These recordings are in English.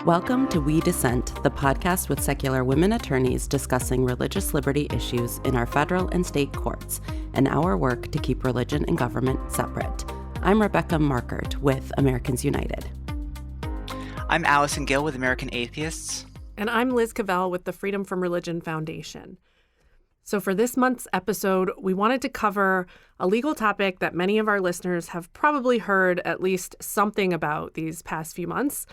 Welcome to We Dissent, the podcast with secular women attorneys discussing religious liberty issues in our federal and state courts and our work to keep religion and government separate. I'm Rebecca Markert with Americans United. I'm Alison Gill with American Atheists. And I'm Liz Cavell with the Freedom from Religion Foundation. So for this month's episode, we wanted to cover a legal topic that many of our listeners have probably heard at least something about these past few months.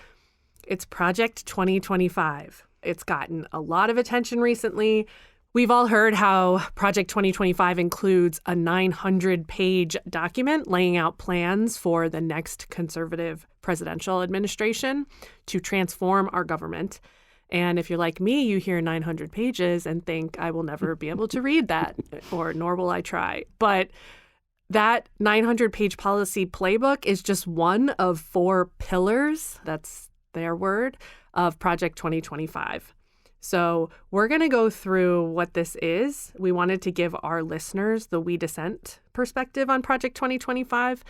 It's Project 2025. It's gotten a lot of attention recently. We've all heard how Project 2025 includes a 900-page document laying out plans for the next conservative presidential administration to transform our government. And if you're like me, you hear 900 pages and think, I will never be able to read that, or nor will I try. But that 900-page policy playbook is just one of 4 pillars, that's their word, of Project 2025. So we're going to go through what this is. We wanted to give our listeners the We Dissent perspective on Project 2025.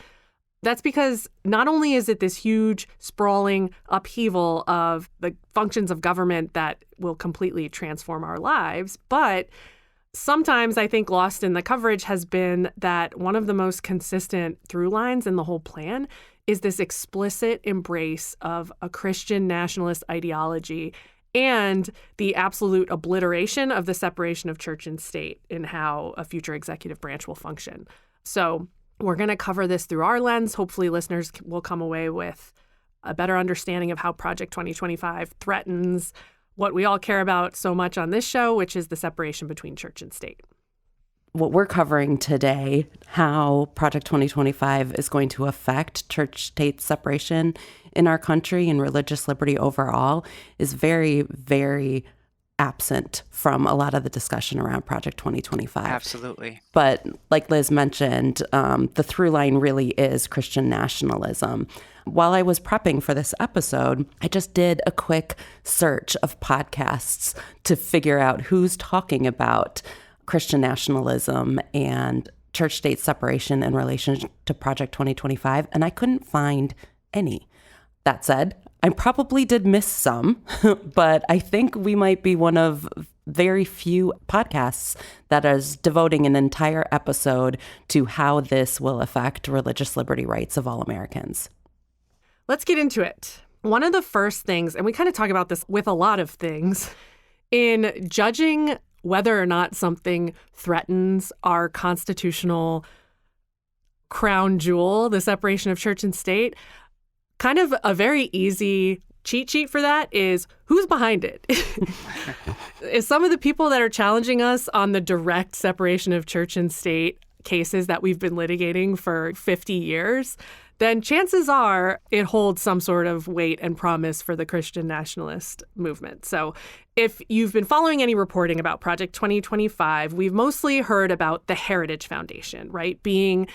That's because not only is it this huge, sprawling upheaval of the functions of government that will completely transform our lives, but sometimes I think lost in the coverage has been that one of the most consistent through lines in the whole plan is this explicit embrace of a Christian nationalist ideology and the absolute obliteration of the separation of church and state in how a future executive branch will function. So we're going to cover this through our lens. Hopefully listeners will come away with a better understanding of how Project 2025 threatens what we all care about so much on this show, which is the separation between church and state. What we're covering today, how Project 2025 is going to affect church-state separation in our country and religious liberty overall, is very, very absent from a lot of the discussion around Project 2025. Absolutely. But like Liz mentioned, the through line really is Christian nationalism. While I was prepping for this episode, I just did a quick search of podcasts to figure out who's talking about Christian nationalism and church-state separation in relation to Project 2025, and I couldn't find any. That said, I probably did miss some, but I think we might be one of very few podcasts that is devoting an entire episode to how this will affect religious liberty rights of all Americans. Let's get into it. One of the first things, and we kind of talk about this with a lot of things, in judging whether or not something threatens our constitutional crown jewel, the separation of church and state, kind of a very easy cheat sheet for that is who's behind it. Is some of the people that are challenging us on the direct separation of church and state cases that we've been litigating for 50 years, then chances are it holds some sort of weight and promise for the Christian nationalist movement. So if you've been following any reporting about Project 2025, we've mostly heard about the Heritage Foundation, right, being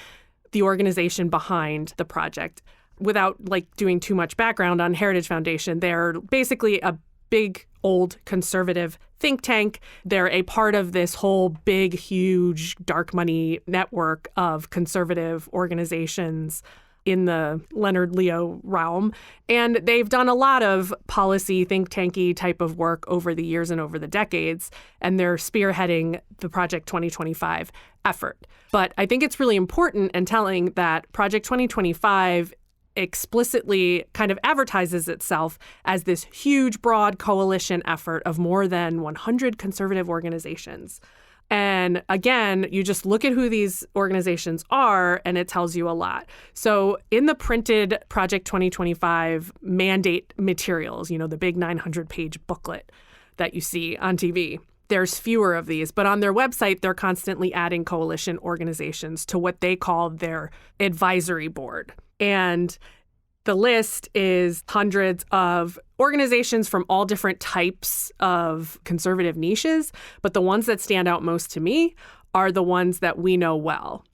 the organization behind the project. Without doing too much background on Heritage Foundation, they're basically a big old conservative think tank. They're a part of this whole big, huge dark money network of conservative organizations in the Leonard Leo realm. And they've done a lot of policy think tanky type of work over the years and over the decades. And they're spearheading the Project 2025 effort. But I think it's really important and telling that Project 2025 explicitly kind of advertises itself as this huge, broad coalition effort of more than 100 conservative organizations. And again, you just look at who these organizations are, and it tells you a lot. So in the printed Project 2025 mandate materials, the big 900-page booklet that you see on TV, there's fewer of these. But on their website, they're constantly adding coalition organizations to what they call their advisory board. And the list is hundreds of organizations from all different types of conservative niches, but the ones that stand out most to me are the ones that we know well.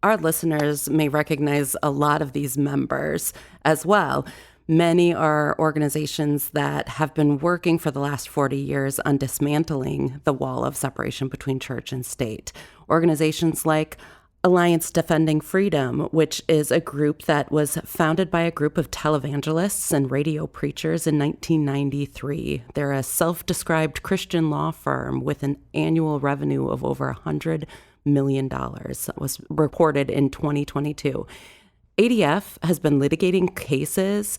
Our listeners may recognize a lot of these members as well. Many are organizations that have been working for the last 40 years on dismantling the wall of separation between church and state. Organizations like Alliance Defending Freedom, which is a group that was founded by a group of televangelists and radio preachers in 1993. They're a self-described Christian law firm with an annual revenue of over $100 million. That was reported in 2022. ADF has been litigating cases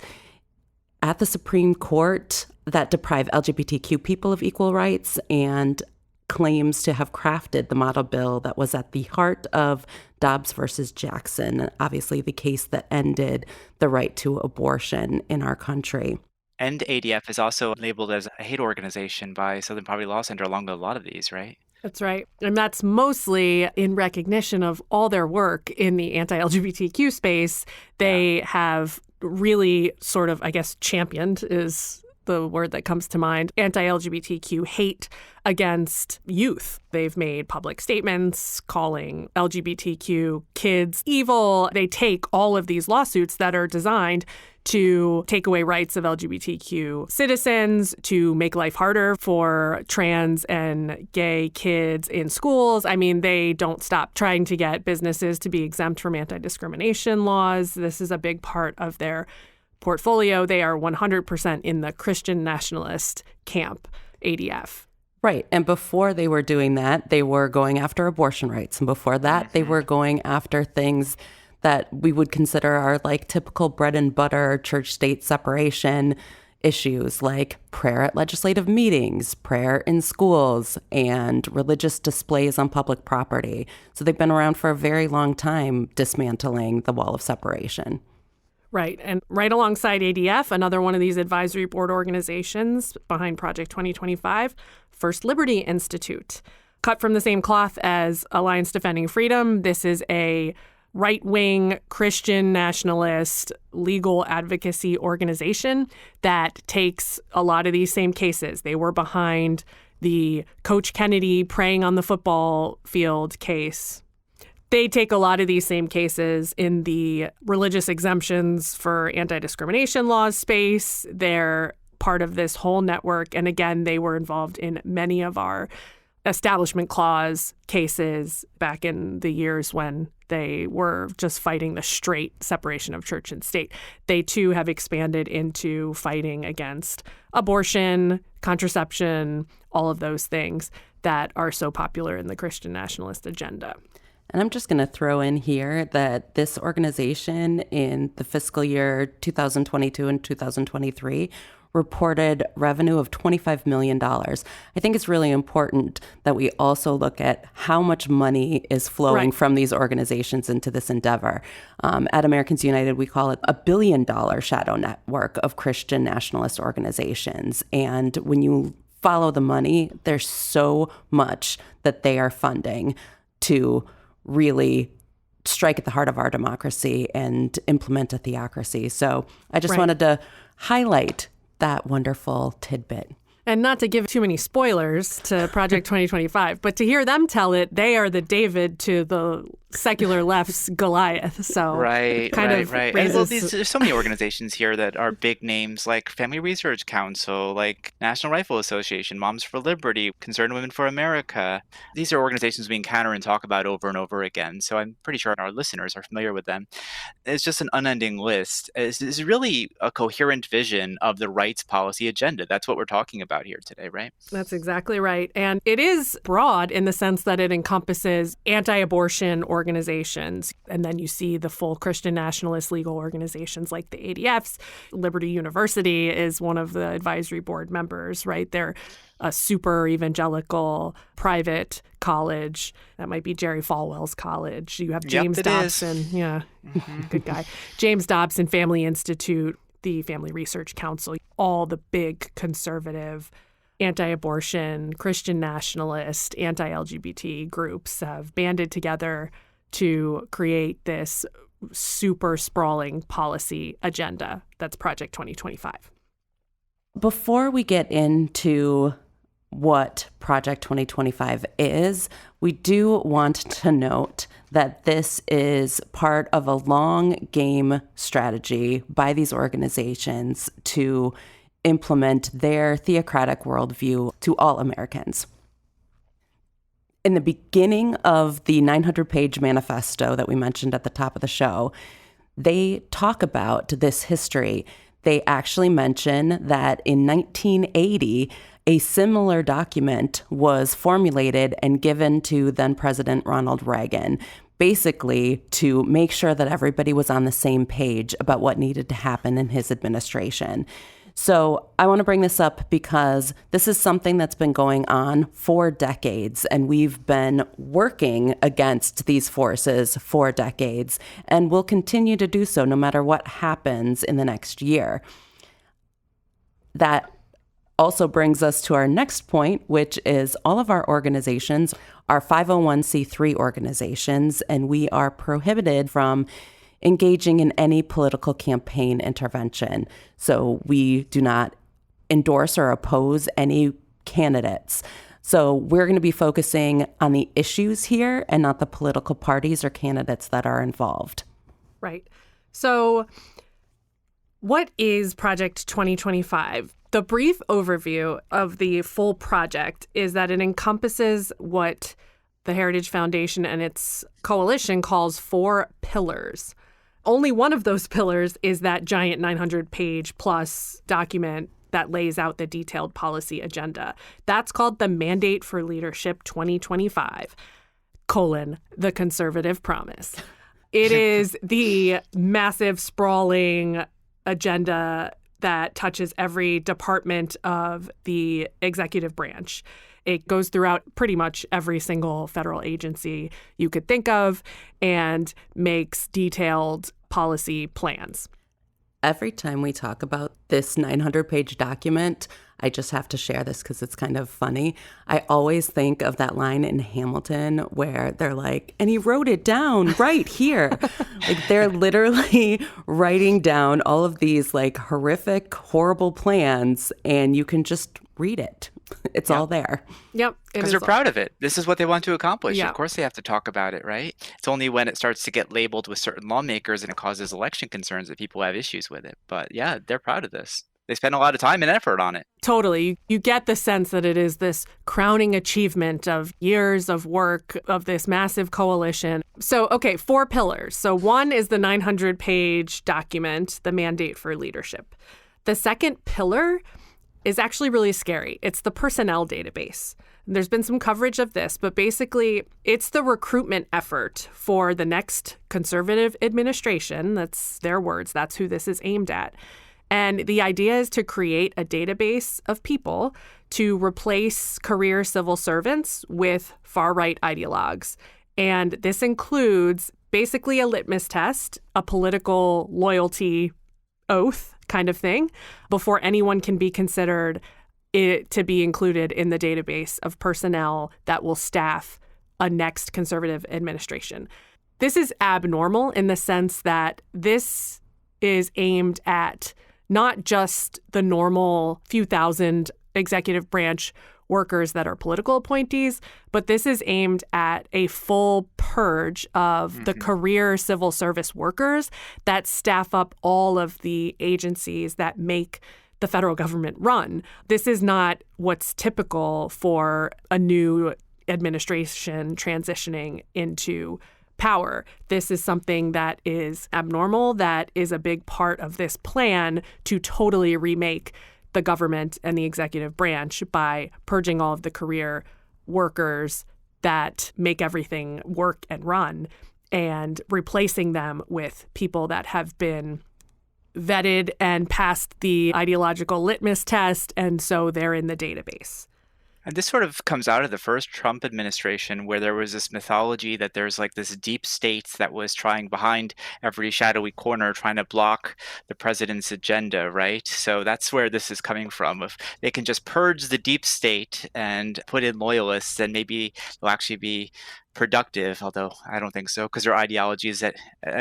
at the Supreme Court that deprive LGBTQ people of equal rights and claims to have crafted the model bill that was at the heart of Dobbs versus Jackson, obviously the case that ended the right to abortion in our country. And ADF is also labeled as a hate organization by Southern Poverty Law Center along with a lot of these, right? That's right. And that's mostly in recognition of all their work in the anti-LGBTQ space. They have really sort of, I guess, championed is the word that comes to mind, anti-LGBTQ hate against youth. They've made public statements calling LGBTQ kids evil. They take all of these lawsuits that are designed to take away rights of LGBTQ citizens, to make life harder for trans and gay kids in schools. I mean, they don't stop trying to get businesses to be exempt from anti-discrimination laws. This is a big part of their portfolio. They are 100% in the Christian nationalist camp, ADF. Right. And before they were doing that, they were going after abortion rights. And before that, they were going after things that we would consider are like typical bread and butter church-state separation issues, like prayer at legislative meetings, prayer in schools, and religious displays on public property. So they've been around for a very long time dismantling the wall of separation. Right. And right alongside ADF, another one of these advisory board organizations behind Project 2025, First Liberty Institute. Cut from the same cloth as Alliance Defending Freedom, this is a right-wing Christian nationalist legal advocacy organization that takes a lot of these same cases. They were behind the Coach Kennedy praying on the football field case. They take a lot of these same cases in the religious exemptions for anti-discrimination laws space. They're part of this whole network. And again, they were involved in many of our Establishment Clause cases back in the years when they were just fighting the straight separation of church and state. They too have expanded into fighting against abortion, contraception, all of those things that are so popular in the Christian nationalist agenda. And I'm just going to throw in here that this organization in the fiscal year 2022 and 2023 reported revenue of $25 million. I think it's really important that we also look at how much money is flowing from these organizations into this endeavor. At Americans United, we call it $1 billion shadow network of Christian nationalist organizations. And when you follow the money, there's so much that they are funding to really strike at the heart of our democracy and implement a theocracy. So I just wanted to highlight that wonderful tidbit. And not to give too many spoilers to Project 2025, but to hear them tell it, they are the David to the secular left's Goliath. So right. Raises... And well, there's so many organizations here that are big names, like Family Research Council, like National Rifle Association, Moms for Liberty, Concerned Women for America. These are organizations we encounter and talk about over and over again. So I'm pretty sure our listeners are familiar with them. It's just an unending list. It's really a coherent vision of the rights policy agenda. That's what we're talking about here today, right? That's exactly right. And it is broad in the sense that it encompasses anti-abortion organizations. And then you see the full Christian nationalist legal organizations like the ADFs. Liberty University is one of the advisory board members, right? They're a super evangelical private college. That might be Jerry Falwell's college. You have James Dobson. Yeah, good guy. James Dobson Family Institute, the Family Research Council, all the big conservative, anti-abortion, Christian nationalist, anti-LGBT groups have banded together to create this super sprawling policy agenda that's Project 2025. Before we get into what Project 2025 is, we do want to note that this is part of a long game strategy by these organizations to implement their theocratic worldview to all Americans. In the beginning of the 900-page manifesto that we mentioned at the top of the show, they talk about this history. They actually mention that in 1980, a similar document was formulated and given to then President Ronald Reagan, basically to make sure that everybody was on the same page about what needed to happen in his administration. So I want to bring this up because this is something that's been going on for decades, and we've been working against these forces for decades, and will continue to do so no matter what happens in the next year. That also brings us to our next point, which is all of our organizations are 501c3 organizations, and we are prohibited from engaging in any political campaign intervention. So we do not endorse or oppose any candidates. So we're going to be focusing on the issues here and not the political parties or candidates that are involved. Right. So what is Project 2025? The brief overview of the full project is that it encompasses what the Heritage Foundation and its coalition calls 4 pillars. Only one of those pillars is that giant 900-page plus document that lays out the detailed policy agenda. That's called the Mandate for Leadership 2025, the Conservative Promise. It is the massive, sprawling agenda that touches every department of the executive branch. It goes throughout pretty much every single federal agency you could think of and makes detailed policy plans. Every time we talk about this 900-page document, I just have to share this because it's kind of funny. I always think of that line in Hamilton where they're like, and he wrote it down right here. Like they're literally writing down all of these like horrific, horrible plans, and you can just read it. It's all there. Yep. Because they're proud of it. This is what they want to accomplish. Yeah. Of course they have to talk about it, right? It's only when it starts to get labeled with certain lawmakers and it causes election concerns that people have issues with it. But yeah, they're proud of this. They spend a lot of time and effort on it. Totally. You get the sense that it is this crowning achievement of years of work of this massive coalition. So, okay, 4 pillars. So one is the 900-page document, the Mandate for Leadership. The second pillar is actually really scary. It's the personnel database. There's been some coverage of this, but basically it's the recruitment effort for the next conservative administration. That's their words. That's who this is aimed at. And the idea is to create a database of people to replace career civil servants with far-right ideologues. And this includes basically a litmus test, a political loyalty oath kind of thing, before anyone can be considered to be included in the database of personnel that will staff a next conservative administration. This is abnormal in the sense that this is aimed at not just the normal few thousand executive branch workers that are political appointees, but this is aimed at a full purge of the career civil service workers that staff up all of the agencies that make the federal government run. This is not what's typical for a new administration transitioning into power. This is something that is abnormal, that is a big part of this plan to totally remake the government and the executive branch by purging all of the career workers that make everything work and run and replacing them with people that have been vetted and passed the ideological litmus test, and so they're in the database. And this sort of comes out of the first Trump administration, where there was this mythology that there's like this deep state that was trying behind every shadowy corner, trying to block the president's agenda, right? So that's where this is coming from. If they can just purge the deep state and put in loyalists, then maybe they'll actually be productive, although I don't think so, because their ideology is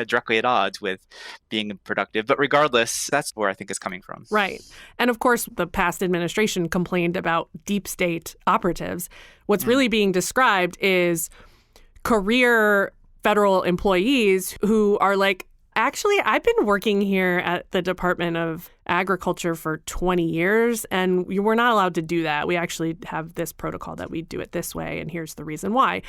directly at odds with being productive. But regardless, that's where I think it's coming from. Right. And of course, the past administration complained about deep state operatives. What's really being described is career federal employees who are like, actually, I've been working here at the Department of agriculture for 20 years, and we were not allowed to do that. We actually have this protocol that we do it this way, and here's the reason why.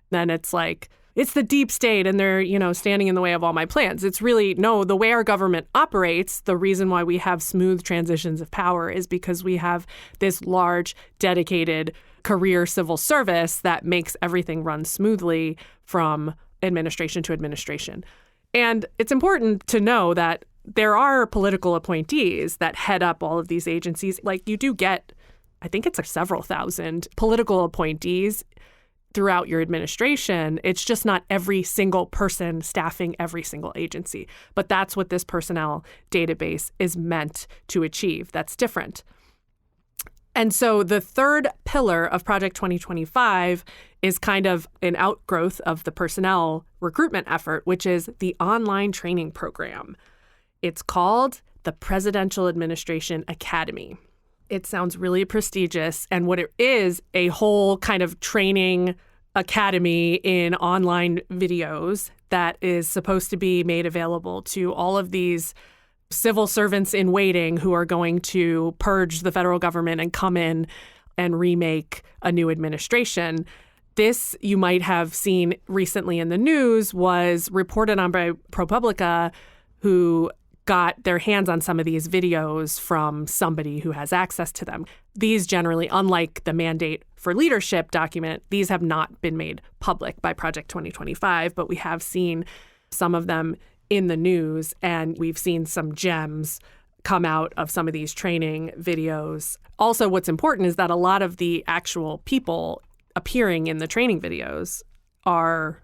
Then it's like, it's the deep state and they're, standing in the way of all my plans. It's really, no, the way our government operates, the reason why we have smooth transitions of power is because we have this large, dedicated career civil service that makes everything run smoothly from administration to administration. And it's important to know that there are political appointees that head up all of these agencies. Like, you do get, I think it's like several thousand political appointees throughout your administration. It's just not every single person staffing every single agency. But that's what this personnel database is meant to achieve. That's different. And so the third pillar of Project 2025 is kind of an outgrowth of the personnel recruitment effort, which is the online training program. It's called the Presidential Administration Academy. It sounds really prestigious. And what it is, a whole kind of training academy in online videos that is supposed to be made available to all of these civil servants in waiting who are going to purge the federal government and come in and remake a new administration. This, you might have seen recently in the news, was reported on by ProPublica, who got their hands on some of these videos from somebody who has access to them. These generally, unlike the Mandate for Leadership document, these have not been made public by Project 2025, but we have seen some of them in the news, and we've seen some gems come out of some of these training videos. Also, what's important is that a lot of the actual people appearing in the training videos are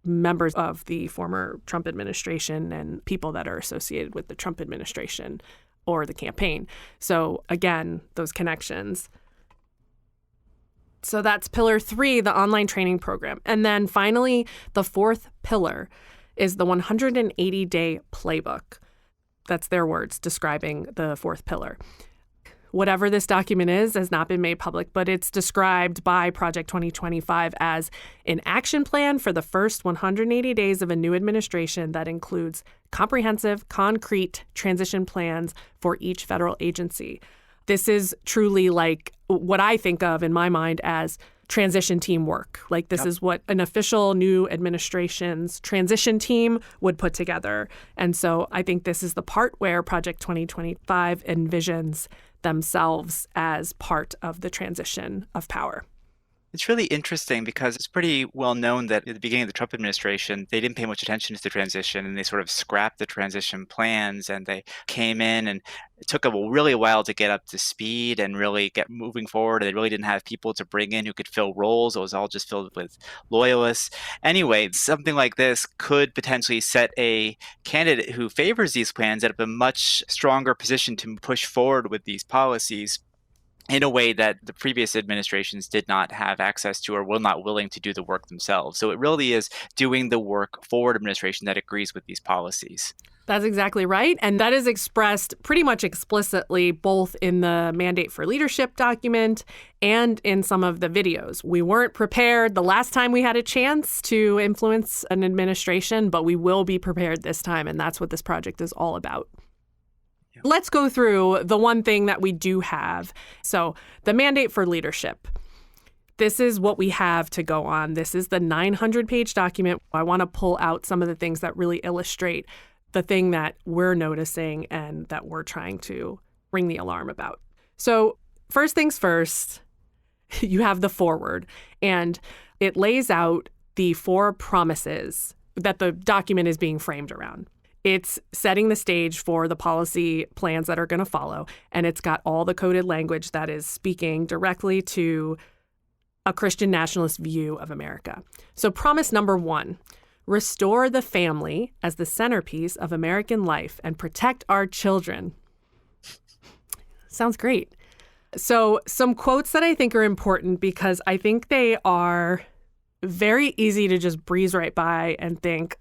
members of the former Trump administration and people that are associated with the Trump administration or the campaign. So again, those connections. So that's pillar 3, the online training program. And then finally, the fourth pillar is the 180-day playbook. That's their words describing the fourth pillar. Whatever this document is has not been made public, but it's described by Project 2025 as an action plan for the first 180 days of a new administration that includes comprehensive, concrete transition plans for each federal agency. This is truly like what I think of in my mind as transition team work. Like, this is what an official new administration's transition team would put together. And so I think this is the part where Project 2025 envisions themselves as part of the transition of power. It's really interesting because it's pretty well known that at the beginning of the Trump administration, they didn't pay much attention to the transition, and they sort of scrapped the transition plans, and they came in, and it took a while to get up to speed and really get moving forward. They really didn't have people to bring in who could fill roles. It was all just filled with loyalists. Anyway, something like this could potentially set a candidate who favors these plans at a much stronger position to push forward with these policies in a way that the previous administrations did not have access to or were not willing to do the work themselves. So it really is doing the work for an administration that agrees with these policies. That's exactly right. And that is expressed pretty much explicitly both in the Mandate for Leadership document and in some of the videos. We weren't prepared the last time we had a chance to influence an administration, but we will be prepared this time. And that's what this project is all about. Let's go through the one thing that we do have. So the Mandate for Leadership. This is what we have to go on. This is the 900-page document. I want to pull out some of the things that really illustrate the thing that we're noticing and that we're trying to ring the alarm about. So first things first, you have the foreword, and it lays out the 4 promises that the document is being framed around. It's setting the stage for the policy plans that are going to follow, and it's got all the coded language that is speaking directly to a Christian nationalist view of America. So promise number 1, restore the family as the centerpiece of American life and protect our children. Sounds great. So some quotes that I think are important because I think they are very easy to just breeze right by and think,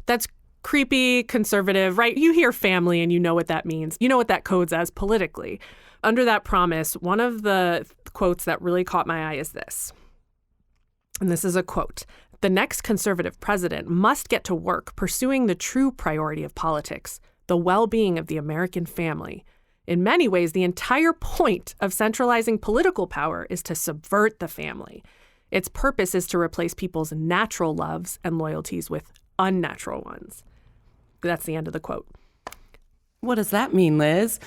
that's creepy, conservative, right? You hear family and you know what that means. You know what that codes as politically. Under that promise, one of the quotes that really caught my eye is this. And this is a quote. The next conservative president must get to work pursuing the true priority of politics, the well-being of the American family. In many ways, the entire point of centralizing political power is to subvert the family. Its purpose is to replace people's natural loves and loyalties with unnatural ones. That's the end of the quote. What does that mean, Liz?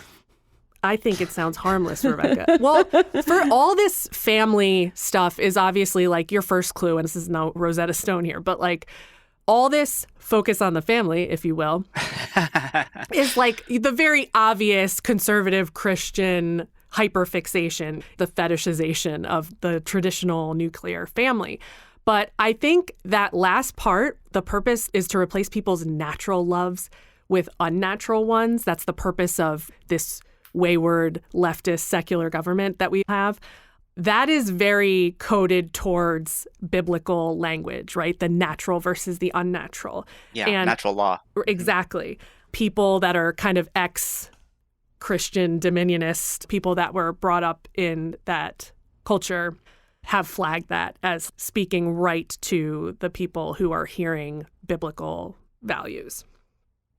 I think it sounds harmless, Rebecca. Well, for all this family stuff is obviously like your first clue, and this is no Rosetta Stone here, but like all this focus on the family, if you will, is like the very obvious conservative Christian hyperfixation, the fetishization of the traditional nuclear family. But I think that last part, the purpose is to replace people's natural loves with unnatural ones. That's the purpose of this wayward leftist secular government that we have. That is very coded towards biblical language, right? The natural versus the unnatural. Yeah, and natural law. Exactly. People that are kind of ex-Christian dominionist, people that were brought up in that culture have flagged that as speaking right to the people who are hearing biblical values.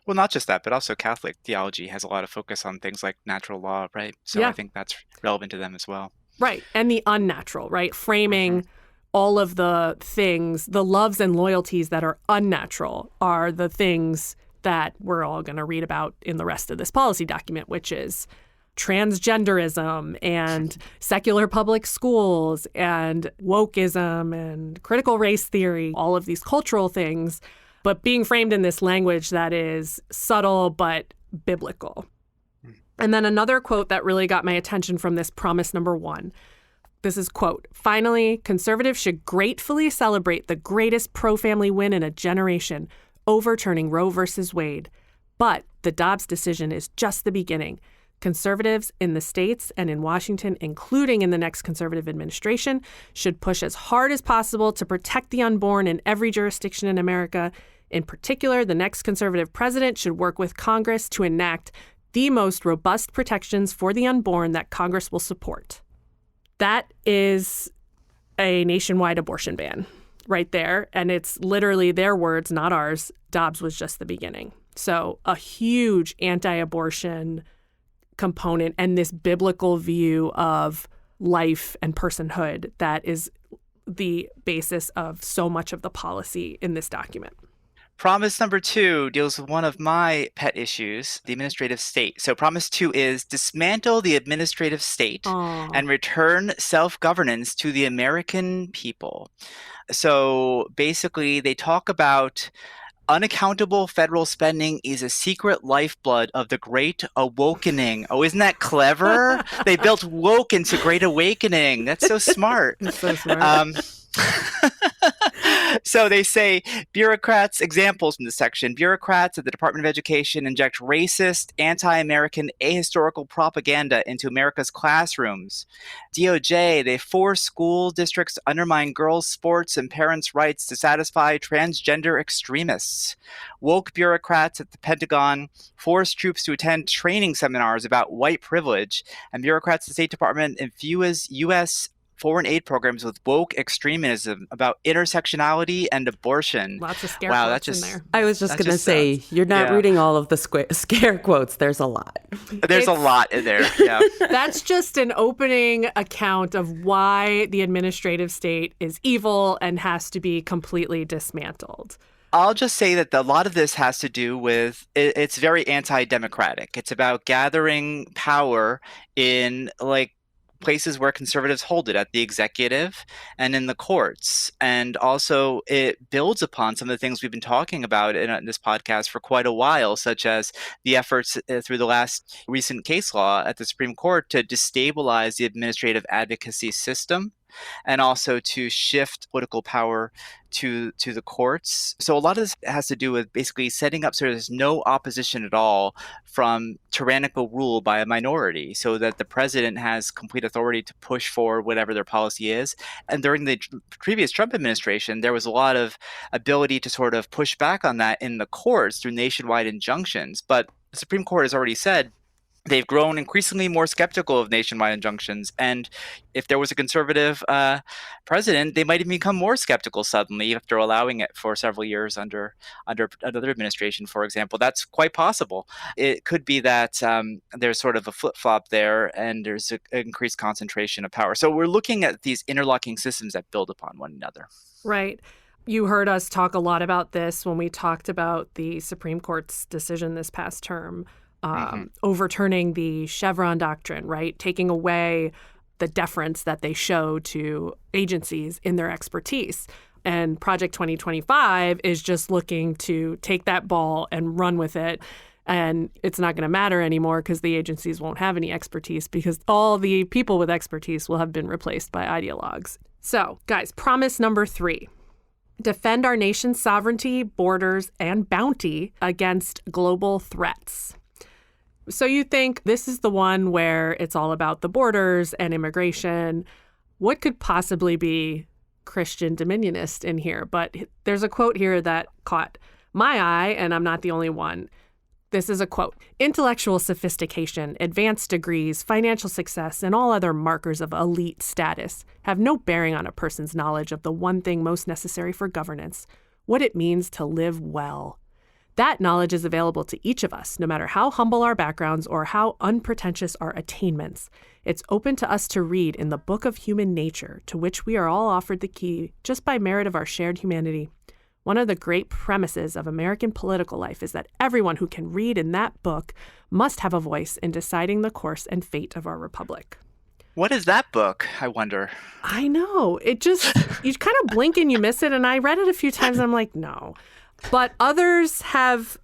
Well, not just that, but also Catholic theology has a lot of focus on things like natural law, right? So Yeah. I think that's relevant to them as well. Right. And the unnatural, right? Framing all of the things, the loves and loyalties that are unnatural are the things that we're all going to read about in the rest of this policy document, which is transgenderism and secular public schools and wokeism and critical race theory, all of these cultural things, but being framed in this language that is subtle but biblical. And then another quote that really got my attention from this promise number 1. This is, quote, "Finally, conservatives should gratefully celebrate the greatest pro-family win in a generation, overturning Roe versus Wade. But the Dobbs decision is just the beginning. Conservatives in the states and in Washington, including in the next conservative administration, should push as hard as possible to protect the unborn in every jurisdiction in America. In particular, the next conservative president should work with Congress to enact the most robust protections for the unborn that Congress will support." That is a nationwide abortion ban right there. And it's literally their words, not ours. Dobbs was just the beginning. So a huge anti-abortion component and this biblical view of life and personhood that is the basis of so much of the policy in this document. Promise number 2 deals with one of my pet issues, the administrative state. So promise 2 is dismantle the administrative state and return self-governance to the American people. So basically, they talk about unaccountable federal spending is a secret lifeblood of the Great Awakening. Oh, isn't that clever? They built woke into Great Awakening. That's so smart. That's so smart. So they say bureaucrats, examples from this section, bureaucrats at the Department of Education inject racist, anti-American, ahistorical propaganda into America's classrooms. DOJ, they force school districts to undermine girls' sports and parents' rights to satisfy transgender extremists. Woke bureaucrats at the Pentagon force troops to attend training seminars about white privilege, and bureaucrats at the State Department infuse U.S. foreign aid programs with woke extremism about intersectionality and abortion. Lots of scare Wow, quotes that just, in there. I was just going to say, you're not reading all of the scare quotes. There's a lot. There's a lot in there. Yeah. That's just an opening account of why the administrative state is evil and has to be completely dismantled. I'll just say that a lot of this has to do with it's very anti-democratic. It's about gathering power in places where conservatives hold it, at the executive and in the courts. And also it builds upon some of the things we've been talking about in this podcast for quite a while, such as the efforts through the last recent case law at the Supreme Court to destabilize the administrative advocacy system and also to shift political power to the courts. So a lot of this has to do with basically setting up so there's no opposition at all from tyrannical rule by a minority, so that the president has complete authority to push for whatever their policy is. And during the previous Trump administration, there was a lot of ability to sort of push back on that in the courts through nationwide injunctions. But the Supreme Court has already said They've grown increasingly more skeptical of nationwide injunctions. And if there was a conservative president, they might even become more skeptical suddenly after allowing it for several years under another administration, for example. That's quite possible. It could be that there's sort of a flip-flop there and there's an increased concentration of power. So we're looking at these interlocking systems that build upon one another. Right. You heard us talk a lot about this when we talked about the Supreme Court's decision this past term, overturning the Chevron doctrine, right? Taking away the deference that they show to agencies in their expertise. And Project 2025 is just looking to take that ball and run with it. And it's not going to matter anymore because the agencies won't have any expertise because all the people with expertise will have been replaced by ideologues. So, guys, promise number 3. Defend our nation's sovereignty, borders, and bounty against global threats. So you think this is the one where it's all about the borders and immigration. What could possibly be Christian dominionist in here? But there's a quote here that caught my eye, and I'm not the only one. This is a quote. Intellectual sophistication, advanced degrees, financial success, and all other markers of elite status have no bearing on a person's knowledge of the one thing most necessary for governance, what it means to live well. That knowledge is available to each of us, no matter how humble our backgrounds or how unpretentious our attainments. It's open to us to read in the book of human nature, to which we are all offered the key just by merit of our shared humanity. One of the great premises of American political life is that everyone who can read in that book must have a voice in deciding the course and fate of our republic. What is that book, I wonder? I know. It just, you kind of blink and you miss it. And I read it a few times and I'm like, no. But others have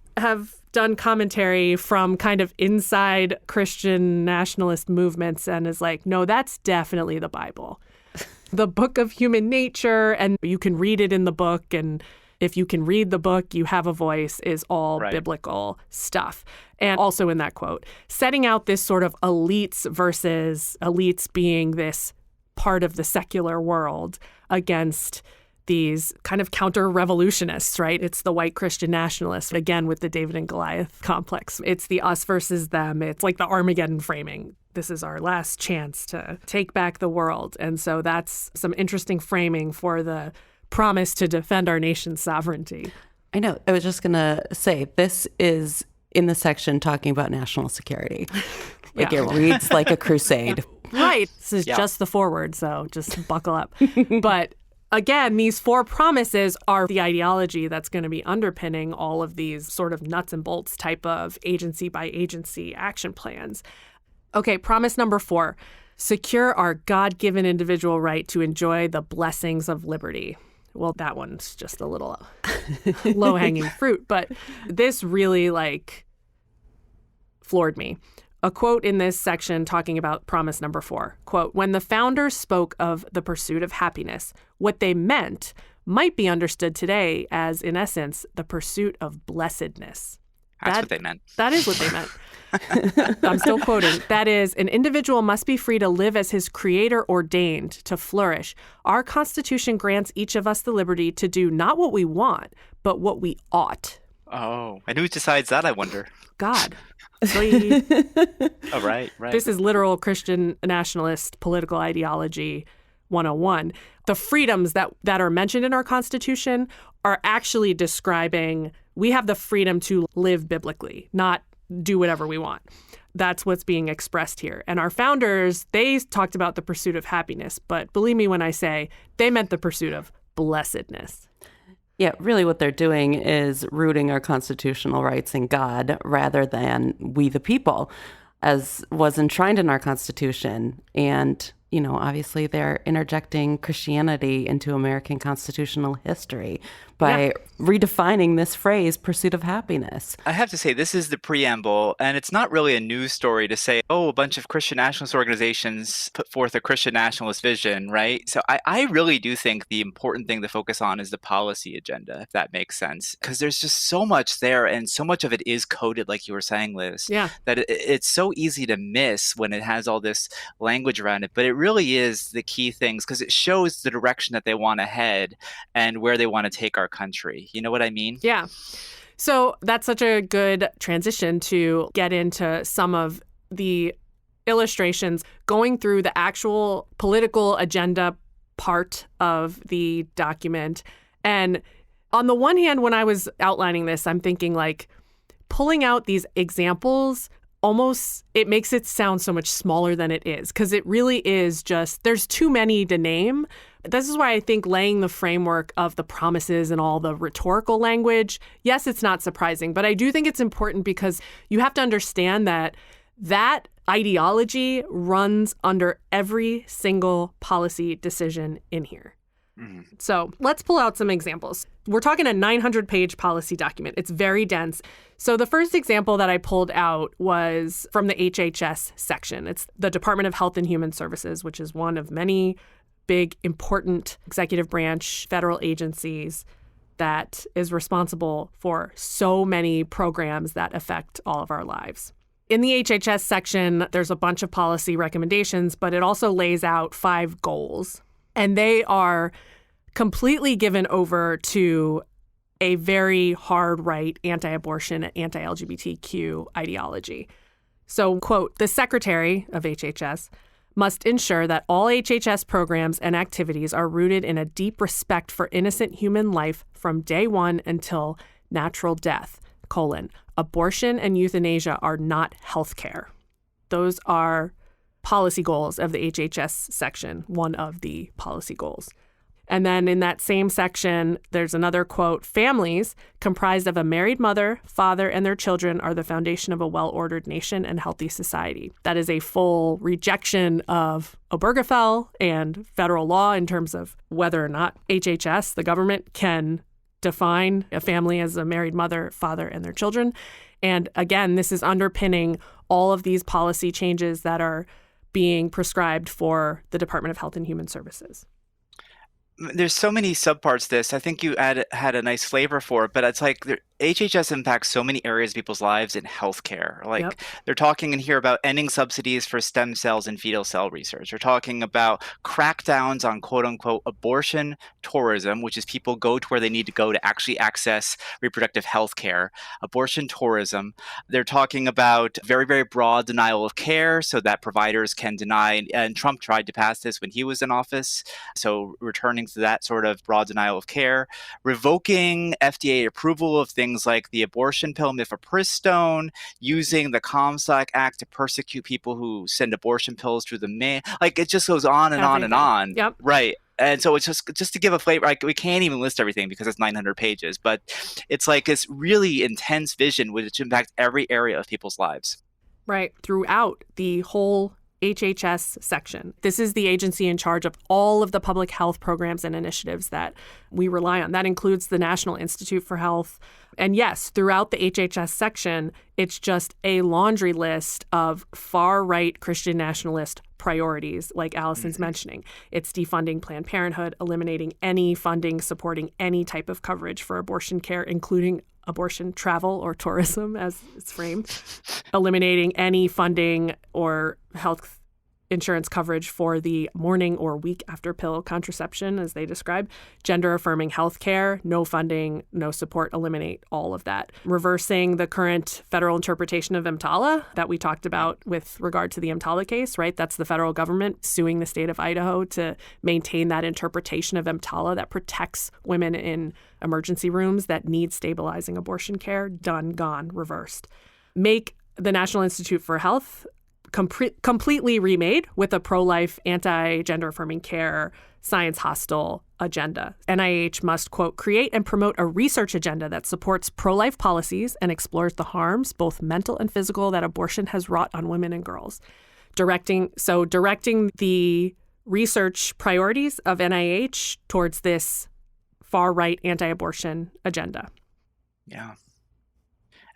done commentary from kind of inside Christian nationalist movements and is like, no, that's definitely the Bible. The book of human nature, and you can read it in the book, and if you can read the book, you have a voice, is all biblical stuff. And also in that quote, setting out this sort of elites versus elites being this part of the secular world against these kind of counter-revolutionists, right? It's the white Christian nationalists, again, with the David and Goliath complex. It's the us versus them. It's like the Armageddon framing. This is our last chance to take back the world. And so that's some interesting framing for the promise to defend our nation's sovereignty. I know. I was just going to say, this is in the section talking about national security. Like it reads like a crusade. Right. This is just the foreword, so just buckle up. But again, these 4 promises are the ideology that's going to be underpinning all of these sort of nuts and bolts type of agency by agency action plans. Okay, promise number 4, secure our God-given individual right to enjoy the blessings of liberty. Well, that one's just a little low-hanging fruit, but this really floored me. A quote in this section talking about promise number 4, quote, when the founders spoke of the pursuit of happiness, what they meant might be understood today as, in essence, the pursuit of blessedness. That's what they meant. That is what they meant. I'm still quoting. That is, an individual must be free to live as his creator ordained, to flourish. Our Constitution grants each of us the liberty to do not what we want, but what we ought. Oh, and who decides that, I wonder? God. Oh, right. This is literal Christian nationalist political ideology 101. The freedoms that are mentioned in our Constitution are actually describing we have the freedom to live biblically, not do whatever we want. That's what's being expressed here. And our founders, they talked about the pursuit of happiness, but believe me when I say they meant the pursuit of blessedness. Yeah, really what they're doing is rooting our constitutional rights in God rather than we the people, as was enshrined in our Constitution. And, obviously they're interjecting Christianity into American constitutional history by redefining this phrase, pursuit of happiness. I have to say, this is the preamble, and it's not really a news story to say, a bunch of Christian nationalist organizations put forth a Christian nationalist vision, right? So I really do think the important thing to focus on is the policy agenda, if that makes sense, because there's just so much there, and so much of it is coded, like you were saying, Liz, that it's so easy to miss when it has all this language around it, but it really is the key things, because it shows the direction that they want to head and where they want to take our country. You know what I mean? Yeah. So that's such a good transition to get into some of the illustrations going through the actual political agenda part of the document. And on the one hand, when I was outlining this, I'm thinking like pulling out these examples almost, it makes it sound so much smaller than it is, because it really is just, there's too many to name. This is why I think laying the framework of the promises and all the rhetorical language, yes, it's not surprising, but I do think it's important because you have to understand that that ideology runs under every single policy decision in here. So let's pull out some examples. We're talking a 900-page policy document. It's very dense. So the first example that I pulled out was from the HHS section. It's the Department of Health and Human Services, which is one of many big, important executive branch federal agencies that is responsible for so many programs that affect all of our lives. In the HHS section, there's a bunch of policy recommendations, but it also lays out 5 goals. And they are completely given over to a very hard right anti-abortion and anti-LGBTQ ideology. So, quote, the Secretary of HHS must ensure that all HHS programs and activities are rooted in a deep respect for innocent human life from day one until natural death, abortion and euthanasia are not health care. Those are policy goals of the HHS section, one of the policy goals. And then in that same section, there's another quote, families comprised of a married mother, father, and their children are the foundation of a well-ordered nation and healthy society. That is a full rejection of Obergefell and federal law in terms of whether or not HHS, the government, can define a family as a married mother, father, and their children. And again, this is underpinning all of these policy changes that are being prescribed for the Department of Health and Human Services. There's so many subparts to this. I think you had a nice flavor for it, but it's like HHS impacts so many areas of people's lives in healthcare. Like they're talking in here about ending subsidies for stem cells and fetal cell research. They're talking about crackdowns on quote unquote abortion tourism, which is people go to where they need to go to actually access reproductive health care, abortion tourism. They're talking about very, very broad denial of care so that providers can deny, and Trump tried to pass this when he was in office. So returning to that sort of broad denial of care, revoking FDA approval of things like the abortion pill mifepristone, using the Comstock Act to persecute people who send abortion pills through the mail. Like it just goes on and on and on. Yep. Right. And so it's just to give a flavor, like we can't even list everything because it's 900 pages, but it's like this really intense vision which impacts every area of people's lives. Right. Throughout the whole HHS section. This is the agency in charge of all of the public health programs and initiatives that we rely on. That includes the National Institute for Health. And yes, throughout the HHS section, it's just a laundry list of far-right Christian nationalist priorities, like Alison's mentioning. It's defunding Planned Parenthood, eliminating any funding supporting any type of coverage for abortion care, including abortion travel or tourism, as it's framed, eliminating any funding or health insurance coverage for the morning or week after pill contraception, as they describe, gender affirming health care, no funding, no support, eliminate all of that. Reversing the current federal interpretation of EMTALA that we talked about with regard to the EMTALA case, right? That's the federal government suing the state of Idaho to maintain that interpretation of EMTALA that protects women in emergency rooms that need stabilizing abortion care. Done, gone, reversed. Make the National Institute for Health completely remade with a pro-life, anti-gender affirming care, science hostile agenda. NIH must, quote, create and promote a research agenda that supports pro-life policies and explores the harms, both mental and physical, that abortion has wrought on women and girls. Directing the research priorities of NIH towards this far-right anti-abortion agenda. Yeah.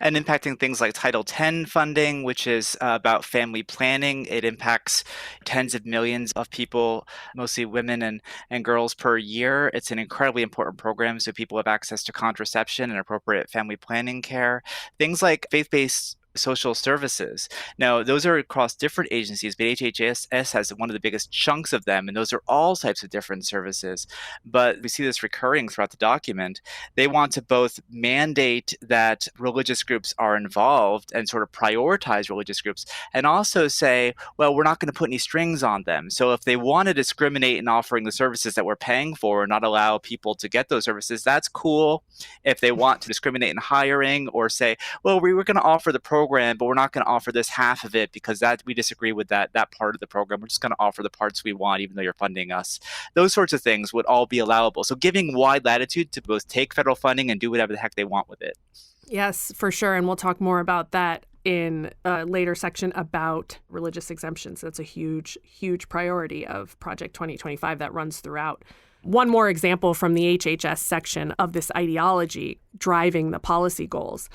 And impacting things like Title X funding, which is about family planning. It impacts tens of millions of people, mostly women and girls per year. It's an incredibly important program so people have access to contraception and appropriate family planning care. Things like faith-based social services. Now, those are across different agencies, but HHS has one of the biggest chunks of them, and those are all types of different services. But we see this recurring throughout the document. They want to both mandate that religious groups are involved and sort of prioritize religious groups, and also say, well, we're not going to put any strings on them. So if they want to discriminate in offering the services that we're paying for and not allow people to get those services, that's cool. If they want to discriminate in hiring or say, well, we were going to offer the program, but we're not going to offer this half of it because that we disagree with that part of the program. We're just going to offer the parts we want, even though you're funding us. Those sorts of things would all be allowable. So giving wide latitude to both take federal funding and do whatever the heck they want with it. Yes, for sure. And we'll talk more about that in a later section about religious exemptions. That's a huge, huge priority of Project 2025 that runs throughout. One more example from the HHS section of this ideology driving the policy goals.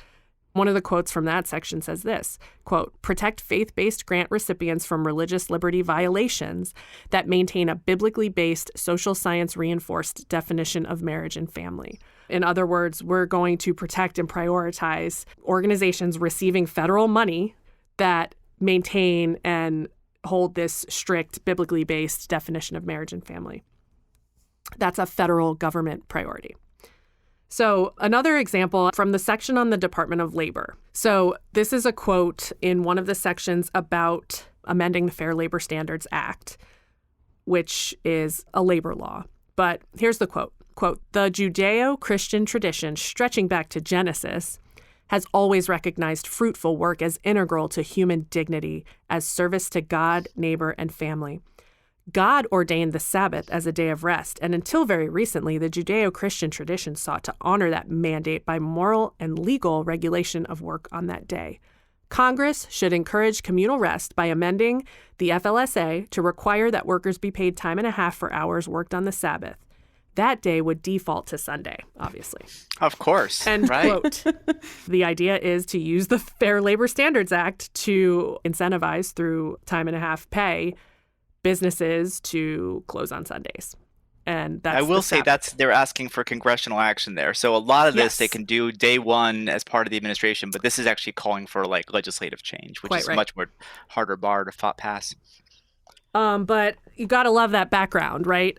One of the quotes from that section says this, quote, protect faith-based grant recipients from religious liberty violations that maintain a biblically based, social science reinforced definition of marriage and family. In other words, we're going to protect and prioritize organizations receiving federal money that maintain and hold this strict, biblically based definition of marriage and family. That's a federal government priority. So another example from the section on the Department of Labor. So this is a quote in one of the sections about amending the Fair Labor Standards Act, which is a labor law. But here's the quote. Quote, the Judeo-Christian tradition stretching back to Genesis has always recognized fruitful work as integral to human dignity as service to God, neighbor, and family. God ordained the Sabbath as a day of rest, and until very recently, the Judeo-Christian tradition sought to honor that mandate by moral and legal regulation of work on that day. Congress should encourage communal rest by amending the FLSA to require that workers be paid time and a half for hours worked on the Sabbath. That day would default to Sunday, obviously. Of course. End right. quote. The idea is to use the Fair Labor Standards Act to incentivize through time and a half pay businesses to close on Sundays. And that's I will say they're asking for congressional action there. So a lot of this they can do day one as part of the administration, but this is actually calling for like legislative change, which is much more harder bar to pass. But you got to love that background, right?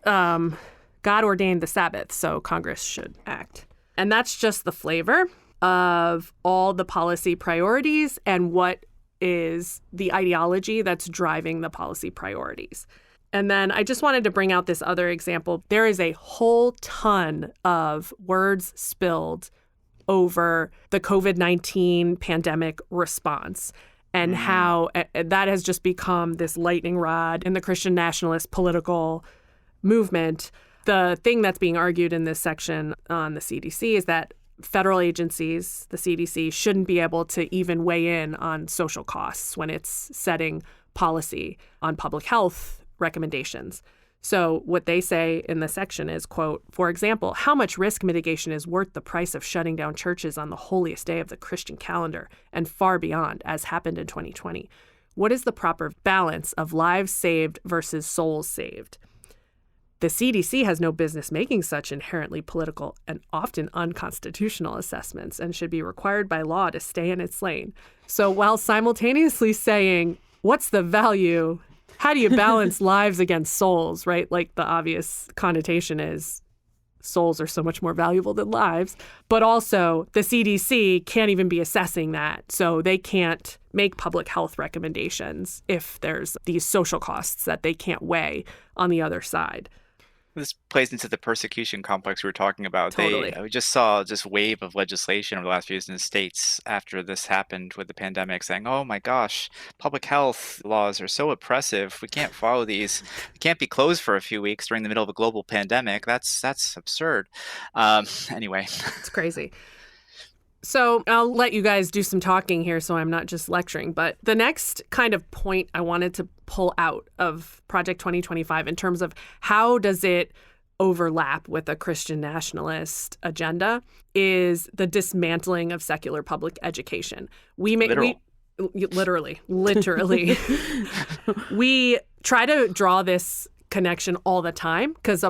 God ordained the Sabbath, so Congress should act. And that's just the flavor of all the policy priorities and what is the ideology that's driving the policy priorities. And then I just wanted to bring out this other example. There is a whole ton of words spilled over the COVID-19 pandemic response and how that has just become this lightning rod in the Christian nationalist political movement. The thing that's being argued in this section on the CDC is that federal agencies, the CDC, shouldn't be able to even weigh in on social costs when it's setting policy on public health recommendations. So what they say in the section is, quote, for example, how much risk mitigation is worth the price of shutting down churches on the holiest day of the Christian calendar and far beyond, as happened in 2020? What is the proper balance of lives saved versus souls saved? The CDC has no business making such inherently political and often unconstitutional assessments and should be required by law to stay in its lane. So while simultaneously saying, what's the value? How do you balance lives against souls, right? Like the obvious connotation is souls are so much more valuable than lives. But also the CDC can't even be assessing that. So they can't make public health recommendations if there's these social costs that they can't weigh on the other side. This plays into the persecution complex we were talking about. Totally. We just saw this wave of legislation over the last few years in the states after this happened with the pandemic saying, oh my gosh, public health laws are so oppressive. We can't follow these. We can't be closed for a few weeks during the middle of a global pandemic. That's absurd. Anyway. It's crazy. So I'll let you guys do some talking here so I'm not just lecturing. But the next kind of point I wanted to pull out of Project 2025 in terms of how does it overlap with a Christian nationalist agenda is the dismantling of secular public education. Literally. We try to draw this connection all the time because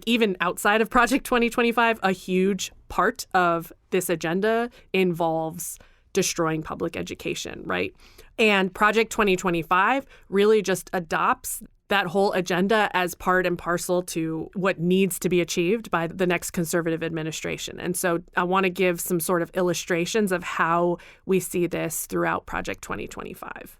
even outside of Project 2025, a huge part of this agenda involves destroying public education, right? And Project 2025 really just adopts that whole agenda as part and parcel to what needs to be achieved by the next conservative administration. And so I want to give some sort of illustrations of how we see this throughout Project 2025.